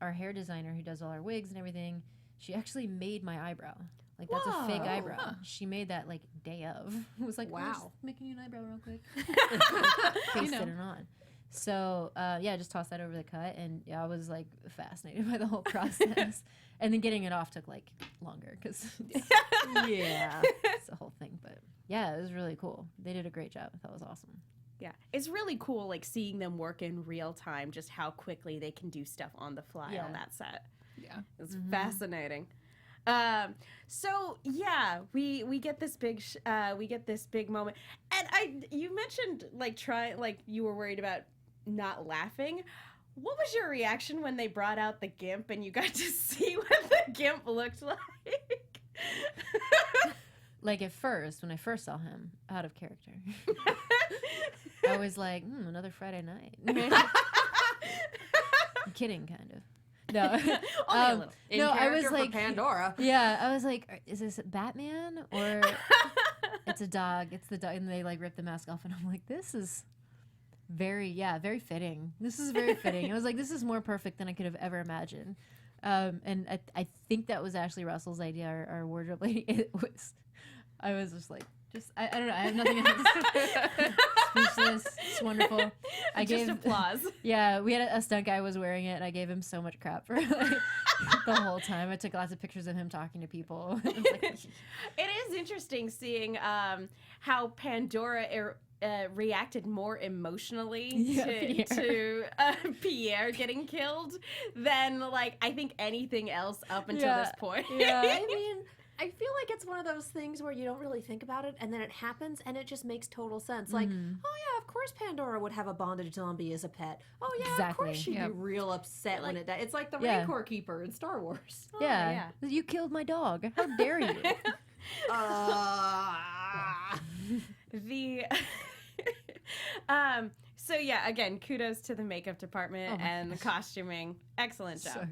D: hair designer who does all our wigs and everything, she actually made my eyebrow. Like, that's a fake eyebrow.
E: Huh.
D: She made that like day of. It was like,
C: Wow.
D: "Oh, just making you an eyebrow real quick. Pasted it on. So yeah, just tossed that over the cut, and I was like fascinated by the whole process. And then getting it off took like longer because
C: Yeah.
D: it's the whole thing. But yeah, it was really cool. They did a great job. That was awesome.
A: Yeah. It's really cool, like, seeing them work in real time, just how quickly they can do stuff on the fly
D: Yeah.
A: on that set.
E: Yeah.
A: It's fascinating. So yeah, we get this big moment, and you mentioned like you were worried about not laughing. What was your reaction when they brought out the GIMP and you got to see what the GIMP looked like?
D: Like, at first, when I first saw him out of character, I was like, another Friday night. I'm kidding, kind of. No,
A: Only a little.
C: In
D: no, I was
C: character for
D: like,
C: Pandora.
D: yeah, I was like, is this Batman or it's a dog? It's the dog, and they like rip the mask off, and I'm like, this is very fitting. This is very fitting. I was like, this is more perfect than I could have ever imagined. And I think that was Ashley Russell's idea, our wardrobe lady. I was just like, I don't know. I have nothing else. Speechless. It's wonderful. I
A: Just
D: gave
A: applause.
D: Yeah, we had a stunt guy was wearing it, and I gave him so much crap for like, the whole time. I took lots of pictures of him talking to people. It was like,
A: It is interesting seeing how Pandora reacted more emotionally to Pierre getting killed than like I think anything else up until this point.
D: Yeah.
C: I mean, I feel like it's one of those things where you don't really think about it, and then it happens, and it just makes total sense. Like, oh yeah, of course Pandora would have a bondage zombie as a pet. Oh yeah, of course
D: Exactly.
C: she'd
E: Yep.
C: be real upset when it died. It's like the
D: Yeah.
C: Rancor Keeper in Star Wars.
D: yeah. You killed my dog. How dare you?
A: The so yeah, again, kudos to the makeup department and the costuming. Excellent job.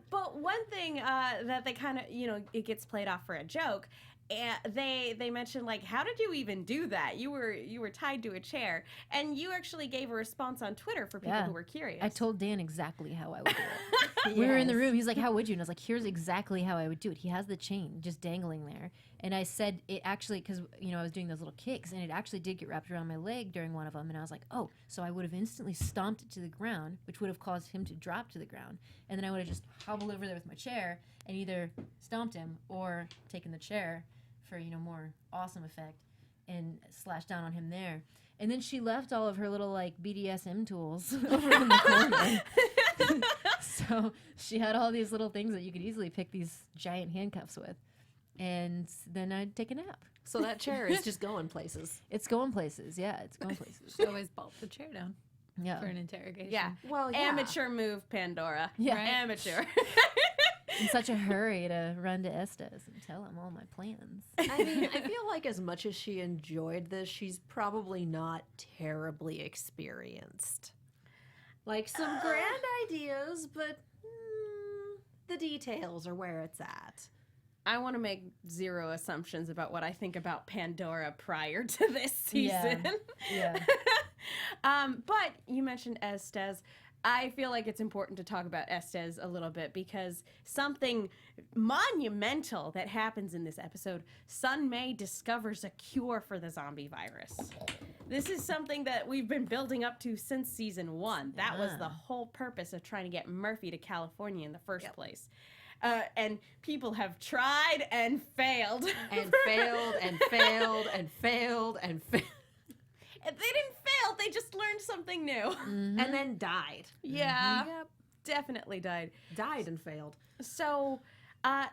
A: But one thing that they kind of, it gets played off for a joke. And they mentioned, like, how did you even do that? You were tied to a chair, and you actually gave a response on Twitter for people who were curious.
D: I told Dan exactly how I would do it. We were in the room. He's like, how would you? And I was like, here's exactly how I would do it. He has the chain just dangling there. And I said it actually, because, I was doing those little kicks, and it actually did get wrapped around my leg during one of them. And I was like, oh, so I would have instantly stomped it to the ground, which would have caused him to drop to the ground. And then I would have just hobbled over there with my chair and either stomped him or taken the chair for, more awesome effect and slashed down on him there. And then she left all of her little, like, BDSM tools over in the corner. So she had all these little things that you could easily pick these giant handcuffs with. And then I'd take a nap.
C: So that chair is just going places.
D: It's going places. Yeah, it's going places.
E: Just always bolt the chair down
D: Yeah.
E: for an interrogation.
A: Yeah.
C: Well, yeah.
A: Amateur move, Pandora.
D: Yeah.
E: Right.
A: Amateur.
D: in such a hurry to run to Estes and tell him all my plans.
C: I mean, I feel like as much as she enjoyed this, she's probably not terribly experienced. Like some grand ideas, but the details are where it's at.
A: I want to make zero assumptions about what I think about Pandora prior to this season.
D: Yeah.
A: But you mentioned Estes. I feel like it's important to talk about Estes a little bit because something monumental that happens in this episode, Sun Mei discovers a cure for the zombie virus. This is something that we've been building up to since season 1. That was the whole purpose of trying to get Murphy to California in the first place. And people have tried and failed.
C: And failed and failed and failed and failed.
A: They didn't fail. They just learned something new.
C: And then died.
A: Yeah. Yep. Definitely died.
C: Died and failed.
A: So,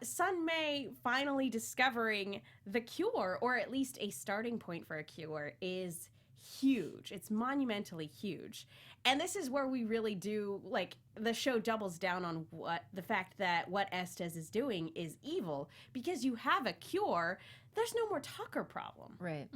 A: Sun Mei finally discovering the cure, or at least a starting point for a cure, is huge. It's monumentally huge. And this is where we really do, like, the show doubles down on the fact that what Estes is doing is evil. Because you have a cure, there's no more Tucker problem.
D: Right.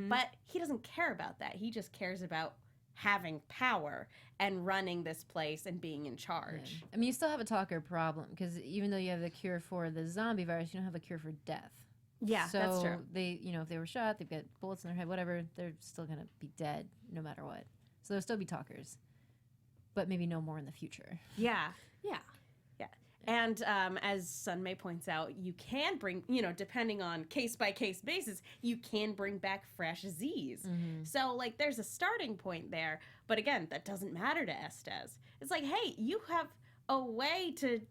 A: But he doesn't care about that. He just cares about having power and running this place and being in charge.
D: Yeah. I mean, you still have a talker problem because even though you have the cure for the zombie virus, you don't have a cure for death.
A: Yeah,
D: so
A: that's true.
D: They, if they were shot, they've got bullets in their head, whatever, they're still going to be dead no matter what. So there'll still be talkers, but maybe no more in the future.
A: Yeah.
C: Yeah.
A: And as Sun Mei points out, you can bring, depending on case-by-case basis, you can bring back fresh Z's. So, like, there's a starting point there. But again, that doesn't matter to Estes. It's like, hey, you have a way to,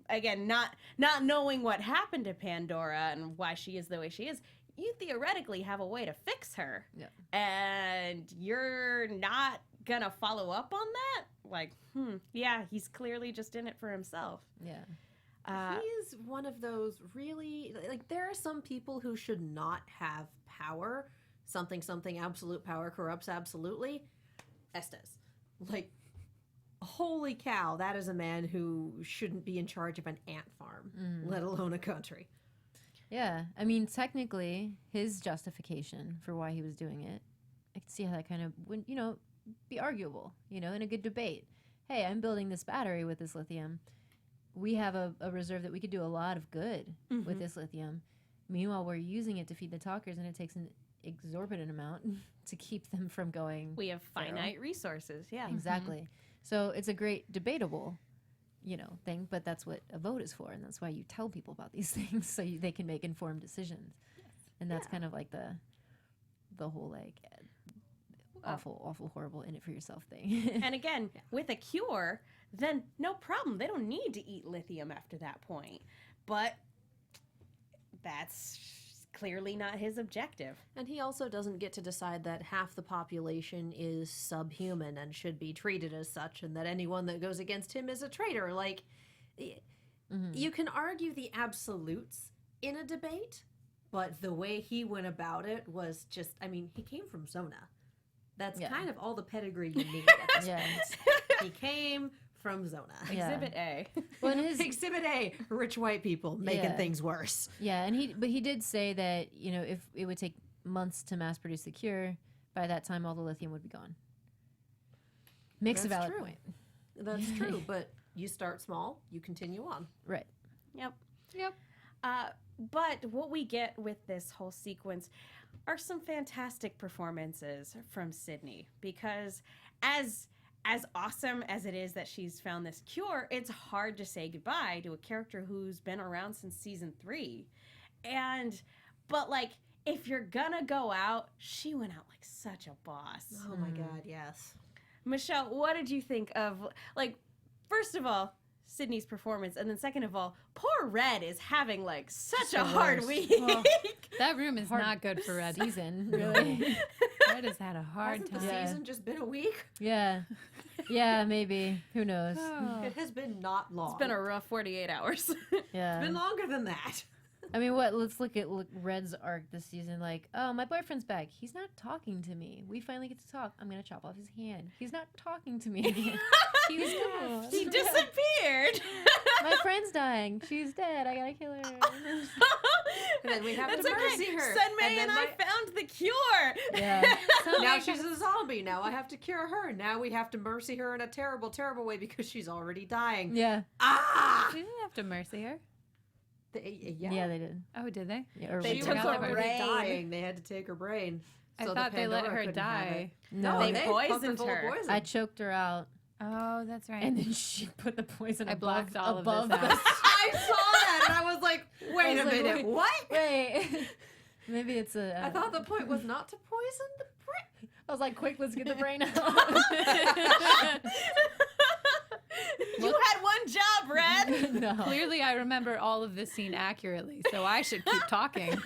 A: again, not knowing what happened to Pandora and why she is the way she is, you theoretically have a way to fix her.
D: Yeah.
A: And you're not gonna follow up on that? Like, yeah, he's clearly just in it for himself.
D: Yeah.
C: He's one of those really, like, there are some people who should not have power. Something, absolute power corrupts absolutely. Estes. Like, holy cow, that is a man who shouldn't be in charge of an ant farm, let alone a country.
D: Yeah. I mean, technically, his justification for why he was doing it, I can see how that kind of would, be arguable, in a good debate. Hey, I'm building this battery with this lithium. We have a reserve that we could do a lot of good with this lithium. Meanwhile, we're using it to feed the talkers, and it takes an exorbitant amount to keep them from going.
A: We have finite resources, yeah.
D: Exactly. So it's a great debatable, thing, but that's what a vote is for, and that's why you tell people about these things so they can make informed decisions. Yes. And that's kind of like the whole, like, awful, horrible, in it for yourself thing.
A: And again, with a cure, then no problem. They don't need to eat lithium after that point. But that's clearly not his objective.
C: And he also doesn't get to decide that half the population is subhuman and should be treated as such, and that anyone that goes against him is a traitor. Like, you can argue the absolutes in a debate, but the way he went about it was just, I mean, he came from Zona. That's kind of all the pedigree you need at this point. He came from Zona.
D: Yeah.
A: Exhibit A.
D: Well,
C: Exhibit A, rich white people making things worse.
D: Yeah, and he did say that, if it would take months to mass produce the cure, by that time all the lithium would be gone. Makes
C: That's
D: a valid
C: true.
D: point.
C: That's true, but you start small, you continue on.
D: Right.
A: Yep.
E: Yep.
A: But what we get with this whole sequence are some fantastic performances from Sydney, because as awesome as it is that she's found this cure, it's hard to say goodbye to a character who's been around since season 3. But like, if you're gonna go out, she went out like such a boss.
C: Oh my God, yes.
A: Michelle, what did you think of, like, first of all, Sydney's performance, and then second of all, poor Red is having like such a hard
D: worst.
A: week.
E: Well, that room is not good for Red.
D: Season, really.
E: Red has had a hard
C: Hasn't
E: time.
C: the season just been a week?
D: Yeah. Yeah, maybe. Who knows?
E: Oh.
C: It has been not long.
A: It's been a rough 48 hours.
D: Yeah.
C: It's been longer than that.
D: I mean, let's look at Red's arc this season. Like, oh, my boyfriend's back. He's not talking to me. We finally get to talk. I'm gonna chop off his hand. He's not talking to me.
A: He disappeared.
D: My friend's dying. She's dead. I gotta kill her.
C: And then we have
A: That's
C: to mercy
A: okay.
C: her.
A: Sunmay
C: then
A: and I found the cure.
D: Yeah.
C: Now she's a zombie. Now I have to cure her. Now we have to mercy her in a terrible, terrible way because she's already dying.
D: Yeah.
C: Ah!
E: She didn't have to mercy her.
D: Yeah, they did.
E: Oh, did they?
D: Yeah, or
A: They
C: She
A: took
C: was
A: her
C: already
A: brain.
C: dying. They had to take her brain.
E: I
C: So
E: thought
C: the
E: they let
C: Pandora
E: her
C: couldn't have it.
E: die.
D: No,
A: They
C: pumped
A: poisoned
C: full of
A: her.
C: poison.
D: I choked her out,
E: Oh, that's right.
D: and then she put the poison
E: I
D: above,
E: blocked all of
D: above
E: this
D: the.
E: out.
C: I saw that and I was like, wait a
D: was like,
C: minute,
D: wait.
C: what?
D: Wait. Maybe it's a.
C: I thought the point was not to poison the brain.
D: I was like, quick, let's get the brain out.
A: You had one job, Red.
D: No.
E: Clearly, I remember all of this scene accurately, so I should keep talking.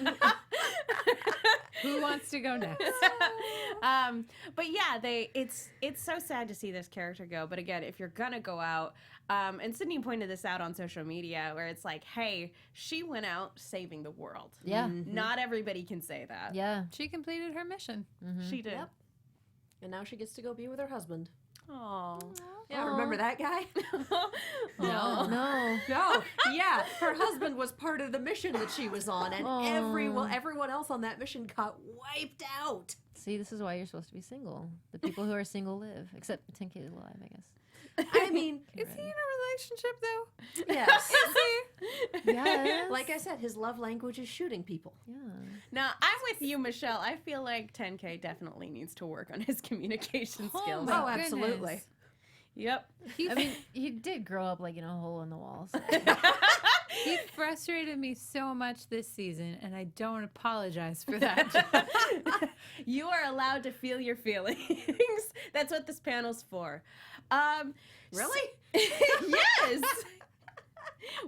E: Who wants to go next?
A: But yeah, it's so sad to see this character go. But again, if you're gonna go out, and Sydney pointed this out on social media, where it's like, hey, she went out saving the world.
D: Yeah.
A: Not everybody can say that.
D: Yeah.
E: She completed her mission.
A: She did.
C: Yep. And now she gets to go be with her husband.
A: Oh.
C: Yeah, remember that guy?
D: No.
C: No, yeah, her husband was part of the mission that she was on, and
D: Aw.
C: everyone else on that mission got wiped out.
D: See, this is why you're supposed to be single. The people who are single live, except 10K is alive, I guess.
C: I mean,
E: Is he in a relationship, though?
C: yes.
D: Yeah.
C: Like I said, his love language is shooting people.
D: Yeah.
A: Now, I'm with you, Michelle. I feel like 10K definitely needs to work on his communication skills.
C: Oh, absolutely.
A: Yep.
E: He,
D: I mean, he did grow up like in a hole in the wall. So.
E: he frustrated me so much this season, and I don't apologize for that.
A: You are allowed to feel your feelings. That's what this panel's for.
C: Really?
A: Yes.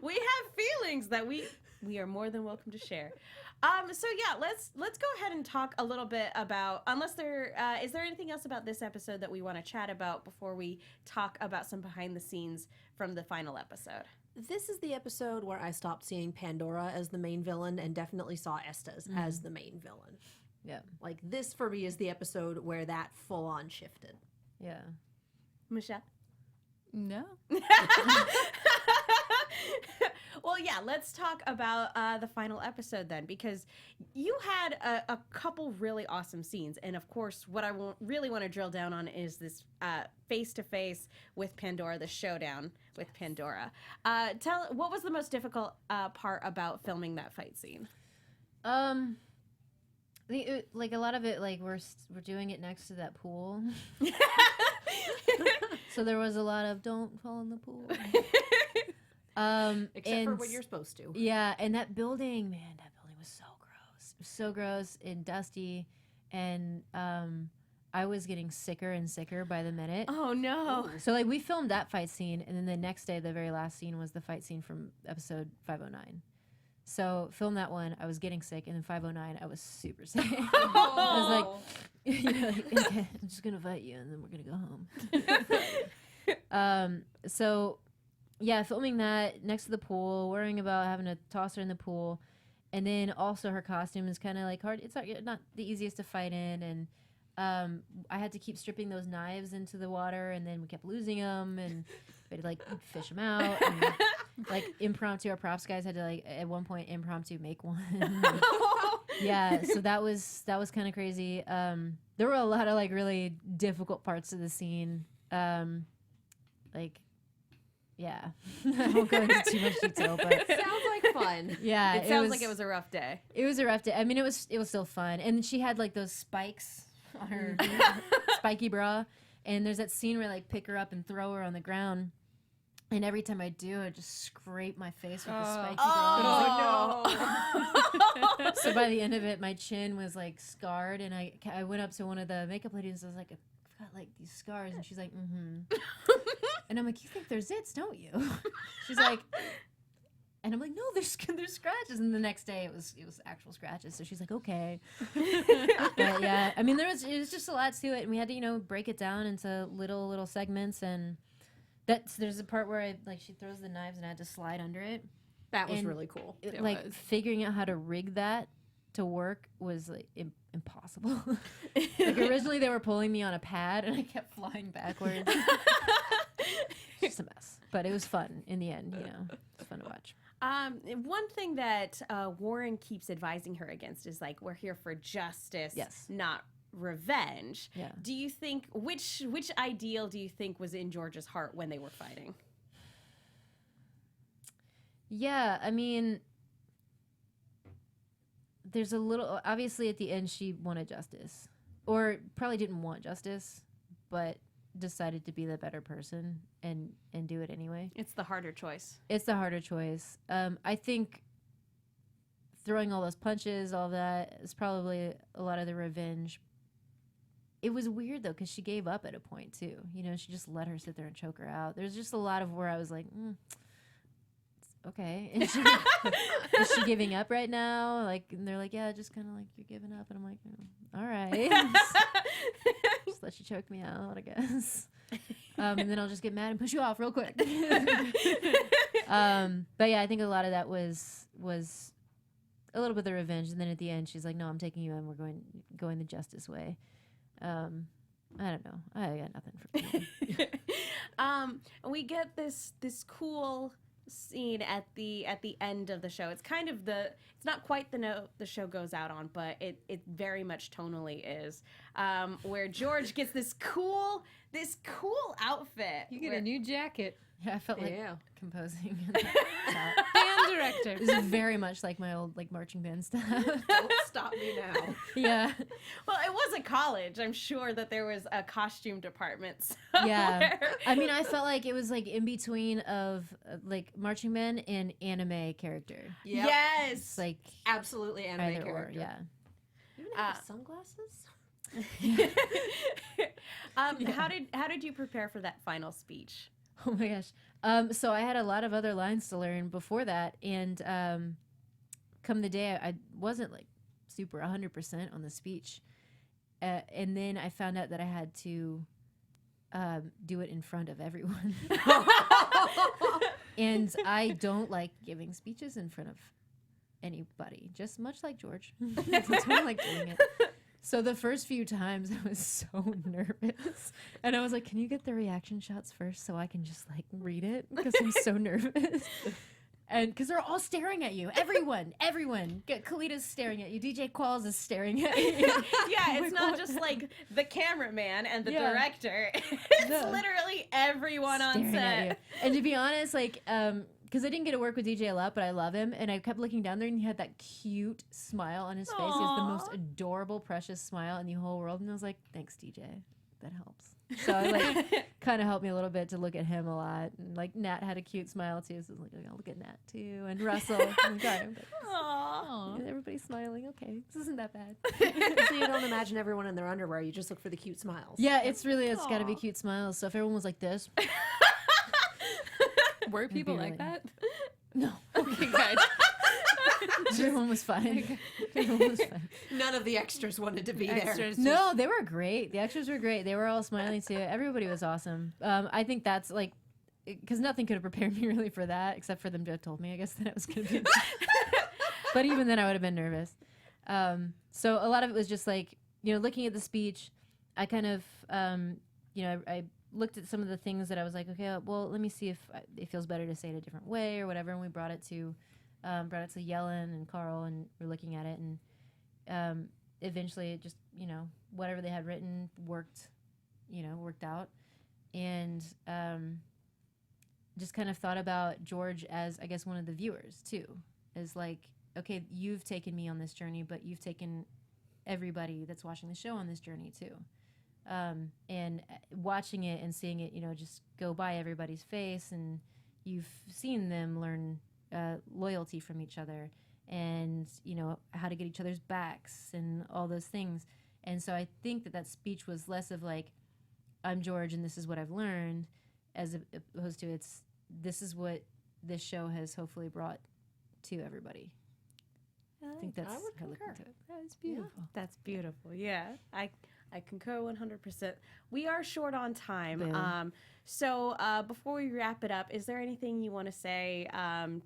A: We have feelings that we are more than welcome to share. So yeah, let's go ahead and talk a little bit about, unless there is there anything else about this episode that we want to chat about before we talk about some behind the scenes from the final episode.
C: This is the episode where I stopped seeing Pandora as the main villain and definitely saw Estes as the main villain.
D: Yeah.
C: Like, this for me is the episode where that full on shifted.
D: Yeah.
A: Michelle?
E: No.
A: Well, yeah, let's talk about the final episode then, because you had a couple really awesome scenes. And of course, what I really want to drill down on is this face-to-face with Pandora, the showdown with Pandora. What was the most difficult part about filming that fight scene?
D: Like a lot of it, like we're doing it next to that pool. So there was a lot of don't fall in the pool.
C: Except for when you're supposed to.
D: Yeah, and that building, man, that building was so gross. It was so gross and dusty, and I was getting sicker and sicker by the minute.
A: Oh no!
D: So like we filmed that fight scene, and then the next day, the very last scene was the fight scene from episode 509. So film that one, I was getting sick, and then 509, I was super sick. I was like, you know, like, okay, I'm just gonna fight you, and then we're gonna go home. So yeah, filming that next to the pool, worrying about having to toss her in the pool, and then also her costume is kind of like hard. It's not the easiest to fight in, and I had to keep stripping those knives into the water, and then we kept losing them, and we had to like fish them out. And, like impromptu, our props guys had to like at one point impromptu make one. Yeah, so that was kind of crazy. There were a lot of like really difficult parts of the scene. Like, yeah, I won't go into too much detail, but
C: Sounds like fun.
D: yeah,
A: It sounds like it was a rough day.
D: It was a rough day. I mean, it was still fun, and she had like those spikes on her spiky bra, and there's that scene where I like pick her up and throw her on the ground. And every time I do, I just scrape my face with the spiky bra.
A: Oh no!
D: So by the end of it, my chin was like scarred, and I went up to one of the makeup ladies. I was like, I've got like these scars, and she's like, mm-hmm. And I'm like, you think they're zits, don't you? She's like, and I'm like, no, there's scratches. And the next day, it was actual scratches. So she's like, okay. But yeah, I mean, it was just a lot to it, and we had to break it down into little segments, and there's a part where she throws the knives, and I had to slide under it.
C: That was
D: And
C: really cool.
E: It
D: like
E: was.
D: figuring out how to rig that to work was like impossible. Like originally they were pulling me on a pad and I kept flying backwards. It's just a mess, but it was fun in the end. It's fun to watch.
A: One thing that Warren keeps advising her against is like, we're here for justice,
D: Yes.
A: not revenge.
D: Yeah.
A: Do you think which ideal do you think was in George's heart when they were fighting?
D: Yeah, I mean, there's a little, obviously at the end she wanted justice, or probably didn't want justice, but decided to be the better person and do it anyway.
A: It's the harder choice.
D: It's the harder choice. I think throwing all those punches, all that, is probably a lot of the revenge. It was weird though, because she gave up at a point too. She just let her sit there and choke her out. There's just a lot of where I was like, okay. Is she giving up right now? Like, and they're like, yeah, just kind of like you're giving up, and I'm like, all right, just let you choke me out, I guess. And then I'll just get mad and push you off real quick. But yeah, I think a lot of that was a little bit of the revenge, and then at the end, she's like, no, I'm taking you in. We're going the justice way. I don't know. I got nothing for people.
A: We get this cool scene at the end of the show. It's kind of it's not quite the note the show goes out on, but it very much tonally is, where George gets this cool outfit.
E: You get a new jacket.
D: Yeah, I felt like
C: Yeah.
D: composing.
E: Band director.
D: This is very much like my old marching band stuff.
C: Don't stop me now.
D: Yeah.
A: Well, it was a college. I'm sure that there was a costume department
D: Yeah.
A: somewhere.
D: I mean, I felt like it was like in between of marching band and anime character.
C: Yep.
A: Yes.
D: It's like
C: Absolutely anime
D: either
C: character.
D: or, yeah.
C: Even have sunglasses?
A: How did you prepare for that final speech?
D: Oh my gosh. So I had a lot of other lines to learn before that, and come the day, I wasn't like super 100% on the speech, and then I found out that I had to do it in front of everyone. And I don't like giving speeches in front of anybody, just much like George. I don't like doing it. So the first few times I was so nervous, and I was like, can you get the reaction shots first so I can just like read it, because I'm so nervous. And because they're all staring at you, everyone. Kalita's staring at you. DJ Qualls is staring at you.
A: Yeah, it's not just like the cameraman and the
D: Yeah.
A: director. It's
D: No.
A: literally everyone on
D: Staring at
A: set.
D: you. And to be honest, like, because I didn't get to work with DJ a lot, but I love him, and I kept looking down there, and he had that cute smile on his face. He has the most
A: Aw.
D: adorable, precious smile in the whole world, and I was like, thanks, DJ. That helps. So it like kind of helped me a little bit to look at him a lot, and like Nat had a cute smile too, so I was like, I'll look at Nat too, and Russell. I'm sorry, but
A: Aw.
D: everybody's smiling. Okay, this isn't that bad.
C: So you don't imagine everyone in their underwear. You just look for the cute smiles.
D: Yeah, it's got to be cute smiles. So if everyone was like this,
E: Were people
D: be
E: like
D: really-
E: that?
D: no,
E: Okay, good.
D: everyone was fine. Everyone was fine.
C: None of the extras wanted to be there.
E: Extras.
D: No, they were great. The extras were great. They were all smiling too. Everybody was awesome. I think that's like, because nothing could have prepared me really for that, except for them to have told me, I guess, that it was going to be. But even then, I would have been nervous. So a lot of it was just like, looking at the speech, I kind of, I looked at some of the things that I was like, okay, well, let me see if it feels better to say it a different way or whatever. And we brought it to Yellen and Carl, and we're looking at it, and eventually it just, whatever they had written worked out. And just kind of thought about George as, I guess, one of the viewers too, as like, okay, you've taken me on this journey, but you've taken everybody that's watching the show on this journey too. And watching it and seeing it, just go by everybody's face, and you've seen them learn loyalty from each other, and how to get each other's backs and all those things. And so I think that speech was less of like, I'm George and this is what I've learned, as opposed to this is what this show has hopefully brought to everybody. I think that's
C: I would
D: how I look
C: concur.
D: into it. That is beautiful.
A: That's beautiful. Yeah. I concur 100%. We are short on time.
D: Boom.
A: So before we wrap it up, is there anything you want to say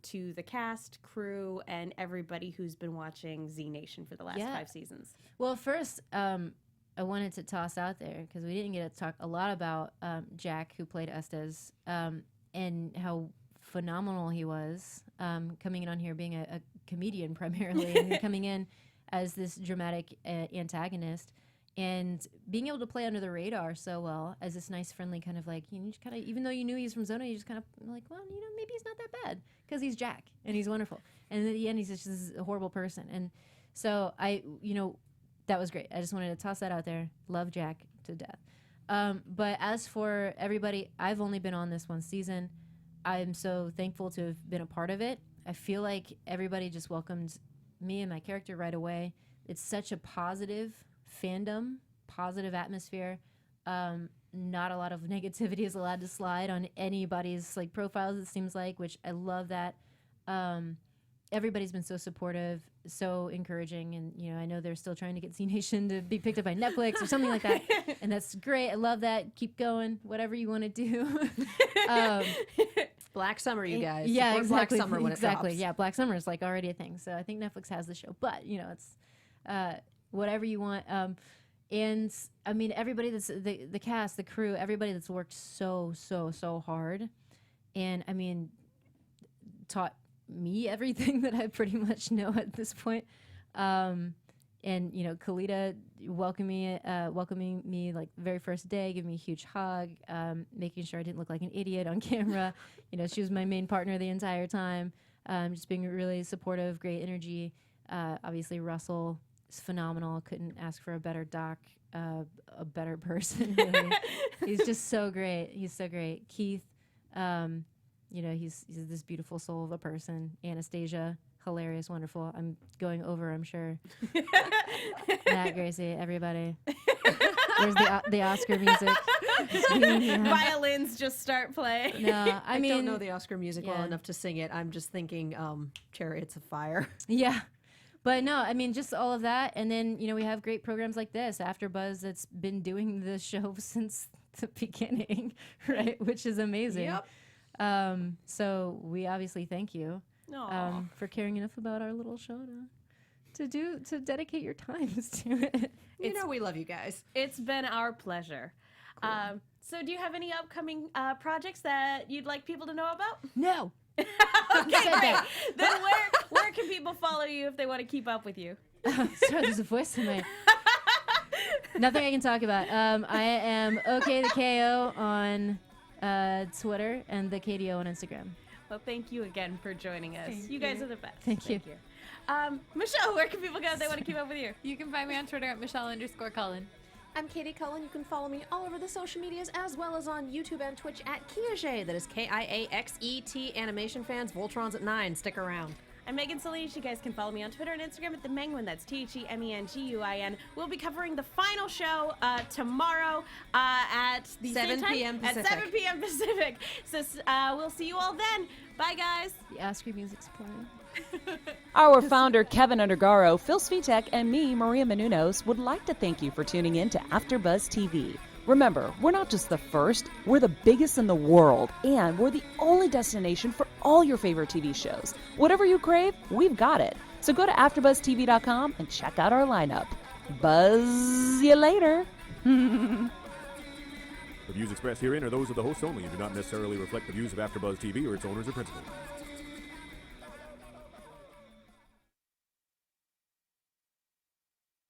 A: to the cast, crew, and everybody who's been watching Z Nation for the last 5 seasons?
D: Well, first, I wanted to toss out there, because we didn't get to talk a lot about Jack, who played Estes, and how phenomenal he was, coming in on here being a comedian primarily, and coming in as this dramatic antagonist, and being able to play under the radar so well as this nice, friendly kind of like, you just kind of, even though you knew he was from Zona, you just kind of like, well, maybe he's not that bad, because he's Jack and he's wonderful, and at the end he's just this horrible person. And so that was great. I just wanted to toss that out there. Love Jack to death. But as for everybody, I've only been on this one season. I'm so thankful to have been a part of it. I feel like everybody just welcomed me and my character right away. It's such a positive fandom, positive atmosphere. Not a lot of negativity is allowed to slide on anybody's like profiles, it seems like, which I love that. Everybody's been so supportive, so encouraging, and I know they're still trying to get Z Nation to be picked up by Netflix or something like that, and that's great. I love that. Keep going, whatever you want to do.
C: Black Summer, you guys.
D: Yeah,
C: Support
D: exactly.
C: Black Summer when it drops.
D: Yeah, Black Summer is like already a thing, so I think Netflix has the show, but it's whatever you want. And I mean, everybody that's the cast, the crew, everybody that's worked so hard, and I mean, taught me everything that I pretty much know at this point. And Kalita welcoming me like the very first day, giving me a huge hug, making sure I didn't look like an idiot on camera. She was my main partner the entire time, just being really supportive, great energy. Obviously Russell is phenomenal. Couldn't ask for a better doc, a better person. Really. He's just so great. He's so great. Keith, he's this beautiful soul of a person. Anastasia, hilarious, wonderful. I'm going over, I'm sure. Matt, Gracie, everybody. There's the Oscar music.
A: Violins just start playing.
D: No,
C: I don't know the Oscar music well enough to sing it. I'm just thinking Chariots of Fire.
D: Yeah. But no, I mean, just all of that. And then, we have great programs like this, AfterBuzz, that's been doing the show since the beginning, right? Which is amazing.
C: Yep.
D: So we obviously thank you for caring enough about our little show to dedicate your times to it.
C: We love you guys.
A: It's been our pleasure. Cool. So do you have any upcoming projects that you'd like people to know about?
D: No.
A: Okay, great. Then where can people follow you if they want to keep up with you?
D: Sorry, there's a voice in my... Nothing I can talk about. I am OK the KO on Twitter and the KDO on Instagram.
A: Well, thank you again for joining us.
E: Thank
A: you guys
E: you.
A: are the best.
D: Thank you.
A: Michelle, where can people go if they want to keep up with you?
E: You can find me on Twitter at Michelle_Cullen.
C: I'm Katie Cullen. You can follow me all over the social medias as well as on YouTube and Twitch at Kiaxet. That is KIAXET. Animation fans, Voltron's at 9. Stick around.
A: I'm Megan Salinas. You guys can follow me on Twitter and Instagram at TheMenguin. That's TheMenguin. We'll be covering the final show tomorrow at the
C: 7 p.m. Pacific.
A: At 7 p.m. Pacific. So we'll see you all then. Bye, guys.
D: The Oscar music's playing.
B: Our founder, Kevin Undergaro, Phil Svitek, and me, Maria Menounos, would like to thank you for tuning in to AfterBuzz TV. Remember, we're not just the first, we're the biggest in the world, and we're the only destination for all your favorite TV shows. Whatever you crave, we've got it. So go to AfterBuzzTV.com and check out our lineup. Buzz you later.
F: The views expressed herein are those of the hosts only and do not necessarily reflect the views of AfterBuzz TV or its owners or principals.